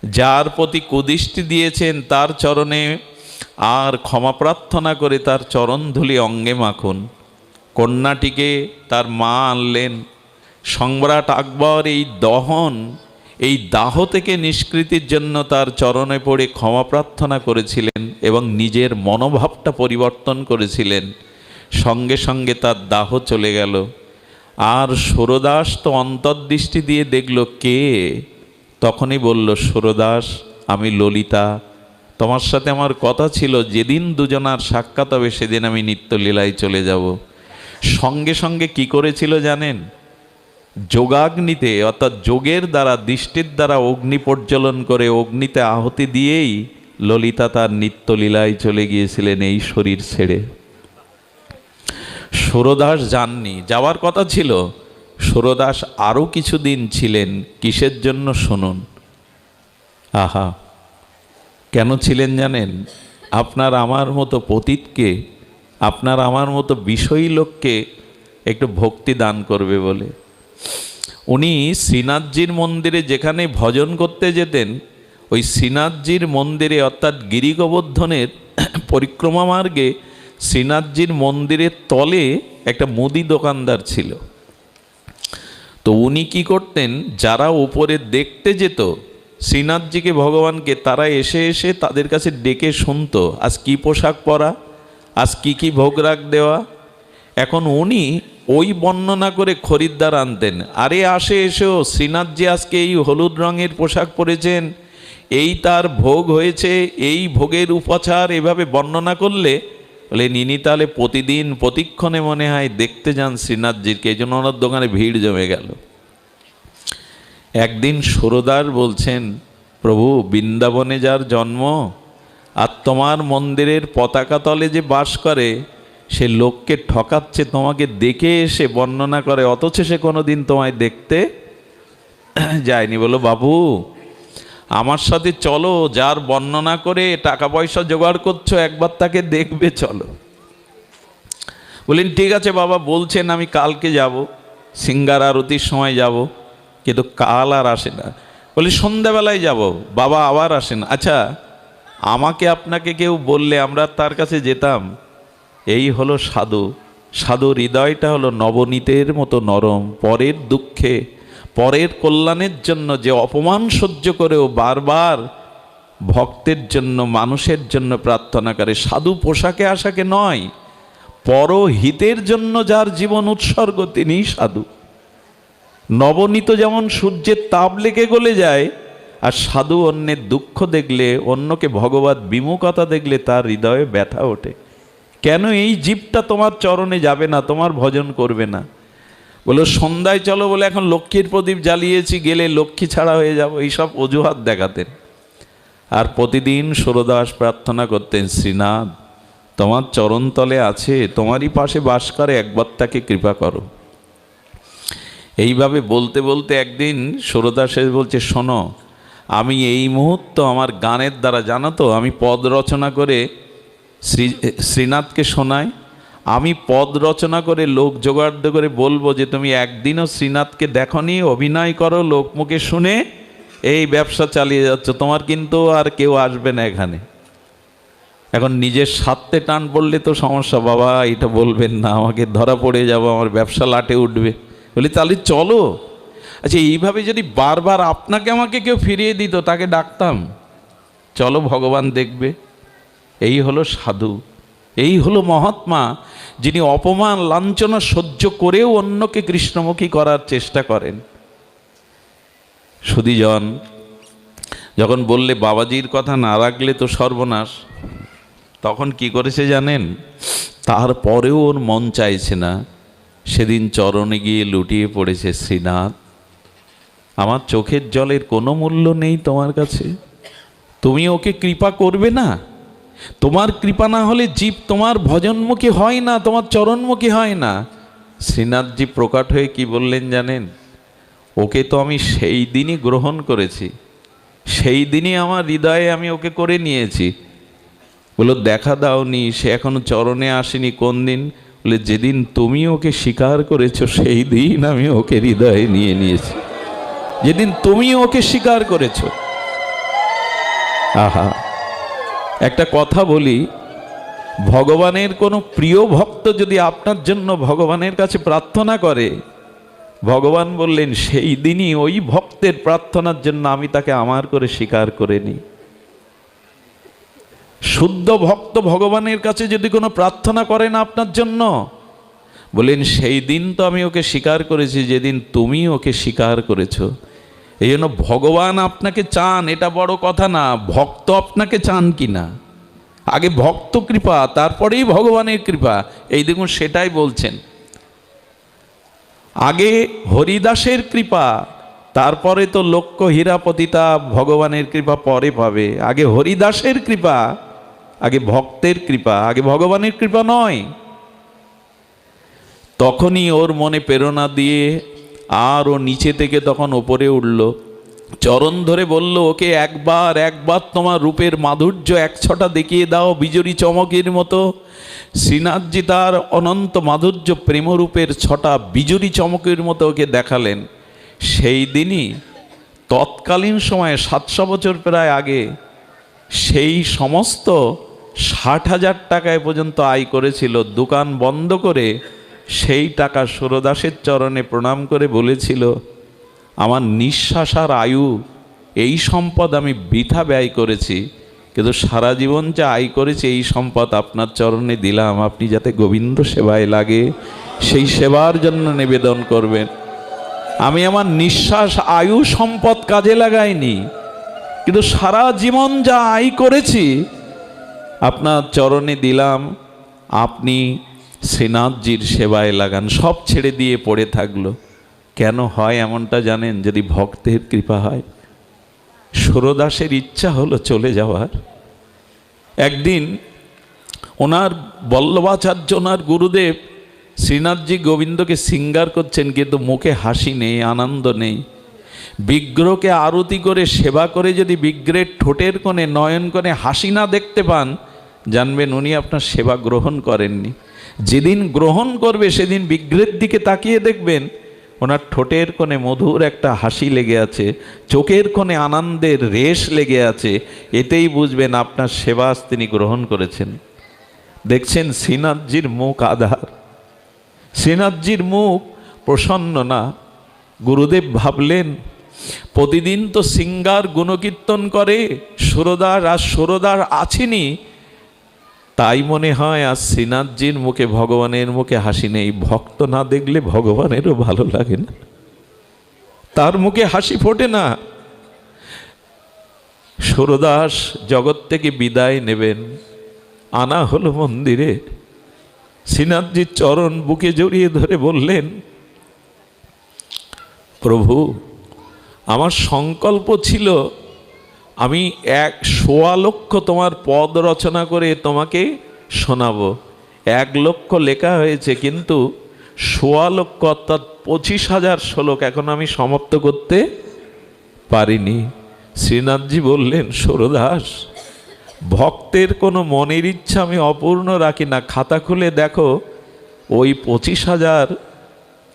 যার প্রতি কুদৃষ্টি দিয়েছেন তার চরণে আর ক্ষমা প্রার্থনা করে তার চরণ ধুলি অঙ্গে মাখুন। কন্যাটিকে তার মা আনলেন। সম্রাট আকবর এই দাহ থেকে নিষ্কৃতির জন্য তার চরণে পড়ে ক্ষমা প্রার্থনা করেছিলেন এবং নিজের মনোভাবটা পরিবর্তন করেছিলেন। সঙ্গে সঙ্গে তার দাহ চলে গেল। আর সুরদাস তো অন্তর্দৃষ্টি দিয়ে দেখল কে, তখনই বলল, সুরদাস, আমি ললিতা, তোমার সাথে আমার কথা ছিল, যেদিন দুজনার সাক্ষাৎ হবে সেদিন আমি নিত্যলীলায় চলে যাব। সঙ্গে সঙ্গে কি করেছিল জানেন? যোগাগ্নিতে, অর্থাৎ যোগের দ্বারা, দৃষ্টির দ্বারা অগ্নি প্রজ্বলন করে অগ্নিতে আহুতি দিয়েই ললিতা তার নিত্যলীলায় চলে গিয়েছিলেন এই শরীর ছেড়ে। সুরদাস যাননি, যাওয়ার কথা ছিল। সুরদাস আরও কিছুদিন ছিলেন। কিসের জন্য শুনুন। আহা, কেন ছিলেন জানেন? আপনার আমার মতো পতিতকে, আপনার আমার মতো বিষয়ী লোককে একটু ভক্তি দান করবে বলে। উনি শ্রীনাথজির মন্দিরে যেখানে ভজন করতে যেতেন, ওই শ্রীনাথজির মন্দিরে, অর্থাৎ গিরি গোবর্ধনের পরিক্রমা মার্গে শ্রীনাথজির মন্দিরের তলে একটা মুদি দোকানদার ছিল। তো উনি কি করতেন, যারা উপরে দেখতে যেত শ্রীনাথজিকে, ভগবানকে, তারা এসে এসে তাদের কাছে ডেকে শুনতো আজ কি পোশাক পরা, আজ কি ভোগ রাগ দেওয়া। এখন উনি ওই বর্ণনা করে খরিদ্দার আনতেন। আরে আসে এসেও শ্রীনাথজি আজকে এই হলুদ রঙের পোশাক পরেছেন, এই তার ভোগ হয়েছে, এই ভোগের উপাচার, এভাবে বর্ণনা করলে বলে নিনি তাহলে প্রতিদিন প্রতিক্ষণে মনে হয় দেখতে যান শ্রীনাথজিকে। এই জন্য ওনার দোকানে ভিড় জমে গেল। একদিন সুরদাস বলছেন, প্রভু, বৃন্দাবনে যার জন্ম আর তোমার মন্দিরের পতাকা তলে যে বাস করে, সে লোককে ঠকাচ্ছে, তোমাকে দেখে এসে বর্ণনা করে, অথচ সে কোনোদিন তোমায় দেখতে যায়নি। বলো, বাবু, আমার সাথে চলো, যার বর্ণনা করে টাকা পয়সা জোগাড় করছো, একবার তাকে দেখবে, চলো। বলেন, ঠিক আছে বাবা, বলছেন, আমি কালকে যাব, সিঙ্গার আরতির সময় যাব, কিন্তু কাল আর আসে না। বলি, সন্ধ্যাবেলায় যাব। বাবা আবার আসেন। আচ্ছা, আমাকে আপনাকে কেউ বললে আমরা তার কাছে যেতাম। এই হলো সাধু। সাধু হৃদয়টা হলো নবনীতের মতো নরম। পরের দুঃখে, পরের কল্যাণের জন্য যে অপমান সহ্য করেও বারবার ভক্তের জন্য, মানুষের জন্য প্রার্থনা করে। সাধু পোশাকে আশাকে নয়, পরহিতের জন্য যার জীবন উৎসর্গ, তিনিই সাধু। নবনীত যেমন সূর্যের তাপ লেগে গলে যায়, আর সাধু অন্যের দুঃখ দেখলে, অন্যকে ভগবত বিমুখতা দেখলে তার হৃদয়ে ব্যথা ওঠে। কেন এই জীবটা তোমার চরণে যাবে না, তোমার ভজন করবে না? বলো, সন্ধ্যায় চলো, বলে এখন লক্ষ্মীর প্রদীপ জ্বালিয়েছি, গেলে লক্ষ্মী ছাড়া হয়ে যাব, এইসব অজুহাত দেখাতেন। আর প্রতিদিন সুরদাস প্রার্থনা করতেন, শ্রীনাথ, তোমার চরণতলে আছে, তোমারই পাশে বাস করে, একবার তাকে কৃপা করো। এইভাবে বলতে বলতে একদিন সুরদাস বলছে, শোনো, আমি এই মুহূর্ত আমার গানের দ্বারা, জানো তো, আমি পদ রচনা করে শ্রীনাথকে শোনাই। আমি পদ রচনা করে লোক জোগাড় করে বলবো যে তুমি একদিনও শ্রীনাথকে দেখনি, অভিনয় করো, লোক মুখে শুনে এই ব্যবসা চালিয়ে যাচ্ছ, তোমার কিন্তু আর কেউ আসবে না এখানে। এখন নিজের স্বার্থে টান পড়লে তো সমস্যা। বাবা, এটা বলবেন না, আমাকে ধরা পড়ে যাবো, আমার ব্যবসা লাটে উঠবে। বলি, তাহলে চলো। আচ্ছা, এইভাবে যদি বারবার আপনাকে আমাকে কেউ ফিরিয়ে দিত, তাকে ডাকতাম। চলো ভগবান দেখবে। এই হলো সাধু, এই হলো মহাত্মা, যিনি অপমান লাঞ্ছনা সহ্য করেও অন্যকে কৃষ্ণমুখী করার চেষ্টা করেন। সুধীজন যখন বললে বাবাজির কথা না রাখলে তো সর্বনাশ, তখন কি করেছে জানেন? তারপরেও ওর মন চাইছে না। সেদিন চরণে গিয়ে লুটিয়ে পড়েছে, শ্রীনাথ আমার চোখের জলের কোনো মূল্য নেই তোমার কাছে, তুমি ওকে কৃপা করবে না? তোমার কৃপা না হলে জীব তোমার ভজনমুখী হয় না, তোমার চরণমুখী হয় না। শ্রীনাথজি প্রকট হয়ে কি বললেন জানেন? ওকে তো আমি সেই দিনই গ্রহণ করেছি, সেই দিনই আমার হৃদয়ে আমি ওকে করে নিয়েছি। বললো দেখা দাওনি, সে এখনো চরণে আসেনি। কোন দিন? বলে যেদিন তুমি ওকে স্বীকার করেছো সেই দিন আমি ওকে হৃদয়ে নিয়ে নিয়েছি, যেদিন তুমি ওকে স্বীকার করেছো। আহা, একটা কথা বলি, ভগবানের কোনো প্রিয় ভক্ত যদি আপনার জন্য ভগবানের কাছে প্রার্থনা করে, ভগবান বললেন সেই দিনই ওই ভক্তের প্রার্থনার জন্য আমি তাকে আমার করে স্বীকার করে নিই। শুদ্ধ ভক্ত ভগবানের কাছে যদি কোনো প্রার্থনা করেন আপনার জন্য, বলেন সেই দিন তো আমি ওকে স্বীকার করেছি যেদিন তুমি ওকে স্বীকার করেছো। এই জন্য ভগবান আপনাকে চান এটা বড় কথা না, ভক্ত আপনাকে চান কি না। আগে ভক্ত কৃপা, তারপরেই ভগবানের কৃপা। এই দেখুন সেটাই বলছেন, আগে হরিদাসের কৃপা, তারপরে তো লক্ষ্য হীরাপতিতা ভগবানের কৃপা পরে পাবে। আগে হরিদাসের কৃপা, আগে ভক্তের কৃপা, আগে ভগবানের কৃপা নয়। তখনই ওর মনে প্রেরণা দিয়ে আর ও নিচে থেকে তখন ওপরে উঠল, চরণ ধরে বলল ওকে একবার তোমার রূপের মাধুর্য এক ছটা দেখিয়ে দাও বিজুরি চমকের মতো। শ্রীনাথজি তার অনন্ত মাধুর্য প্রেমরূপের ছটা বিজুরি চমকের মতো ওকে দেখালেন। সেই দিনই তৎকালীন সময়ে 700 বছর প্রায় আগে সেই সমস্ত 60,000 টাকায় পর্যন্ত আয় করেছিল, দোকান বন্ধ করে সেই টাকা সুরদাসের চরণে প্রণাম করে বলেছিল আমার নিঃশ্বাস আর আয়ু এই সম্পদ আমি বৃথা ব্যয় করেছি, কিন্তু সারা জীবন যা আয় করেছি এই সম্পদ আপনার চরণে দিলাম, আপনি যাতে গোবিন্দ সেবায় লাগে সেই সেবার জন্য নিবেদন করবেন। আমি আমার নিঃশ্বাস আয়ু সম্পদ কাজে লাগাইনি, কিন্তু সারা জীবন যা আয় করেছি আপনার চরণে দিলাম, আপনি শ্রীনাথজির সেবায় লাগান। সব ছেড়ে দিয়ে পড়ে থাকলো। কেন হয় এমনটা জানেন? যদি ভক্তের কৃপা হয়। সুরদাসের ইচ্ছা হলো চলে যাওয়ার। একদিন ওনার বল্লভাচার্য, ওনার গুরুদেব শ্রীনাথজি গোবিন্দকে শৃঙ্গার করছেন, কিন্তু মুখে হাসি নেই, আনন্দ নেই। বিগ্রহকে আরতি করে সেবা করে যদি বিগ্রহের ঠোঁটের কোণে নয়ন কোণে হাসি না দেখতে পান, জানবেন উনি আপনার সেবা গ্রহণ করেননি। যেদিন গ্রহণ করবে সেদিন বিগ্রহের দিকে তাকিয়ে দেখবেন ওনার ঠোঁটের কোণে মধুর একটা হাসি লেগে আছে, চোখের কোণে আনন্দের রেশ লেগে আছে, এতেই বুঝবেন আপনার সেবা তিনি গ্রহণ করেছেন। দেখছেন শ্রীনাথজির মুখ আধার, শ্রীনাথজির মুখ প্রসন্ন না। গুরুদেব ভাবলেন প্রতিদিন তো সিঙ্গার গুণকীর্তন করে সুরদার, আর সুরদার আছেনি, তাই মনে হয় আর শ্রীনাথজির মুখে ভগবানের মুখে হাসি নেই। ভক্ত না দেখলে ভগবানেরও ভালো লাগে না, তার মুখে হাসি ফোটে না। সুরদাস জগৎ থেকে বিদায় নেবেন, আনা হলো মন্দিরে। শ্রীনাথজির চরণ বুকে জড়িয়ে ধরে বললেন প্রভু আমার সংকল্প ছিল আমি 1.25 লক্ষ তোমার পদ রচনা করে তোমাকে শোনাবো। 1 লক্ষ লেখা হয়েছে, কিন্তু 1.25 লক্ষ অর্থাৎ 25,000 শ্লোক এখন আমি সমাপ্ত করতে পারিনি। শ্রীনাথজি বললেন সুরদাস ভক্তের কোনো মনের ইচ্ছা আমি অপূর্ণ রাখি না, খাতা খুলে দেখো ওই 25,000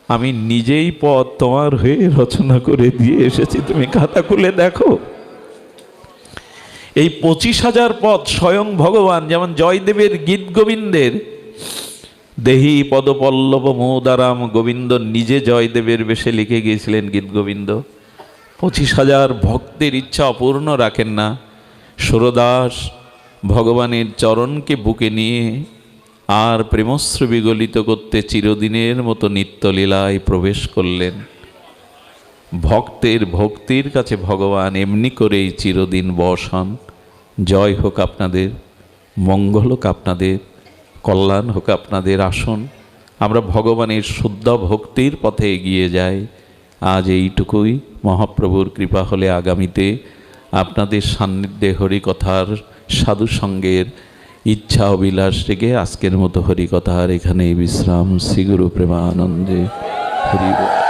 আমি নিজেই পদ তোমার হয়ে রচনা করে দিয়ে এসেছি, তুমি খাতা খুলে দেখো। এই 25,000 পদ স্বয়ং ভগবান, যেমন জয়দেবের গীত গোবিন্দের দেহি পদপল্লব মোদারাম, গোবিন্দ নিজে জয়দেবের বেশে লিখে গিয়েছিলেন গীত গোবিন্দ। 25,000 ভক্তের ইচ্ছা অপূর্ণ রাখেন না। সুরদাস ভগবানের চরণকে বুকে নিয়ে আর প্রেমশ্রু বিগলিত করতে চিরদিনের মতো নিত্যলীলায় প্রবেশ করলেন। ভক্তের ভক্তির কাছে ভগবান এমনি করেই চিরদিন বশ হন। জয় হোক আপনাদের, মঙ্গল হোক আপনাদের, কল্যাণ হোক আপনাদের। আসুন আমরা ভগবানের শুদ্ধ ভক্তির পথে এগিয়ে যাই। আজ এইটুকুই। মহাপ্রভুর কৃপা হলে আগামীতে আপনাদের সান্নিধ্যে হরিকথার সাধুসঙ্গের ইচ্ছা অভিলাষ রেখে আজকের মতো হরিকথার এখানেই বিশ্রাম। শ্রীগুরু প্রেমানন্দে হরি বল।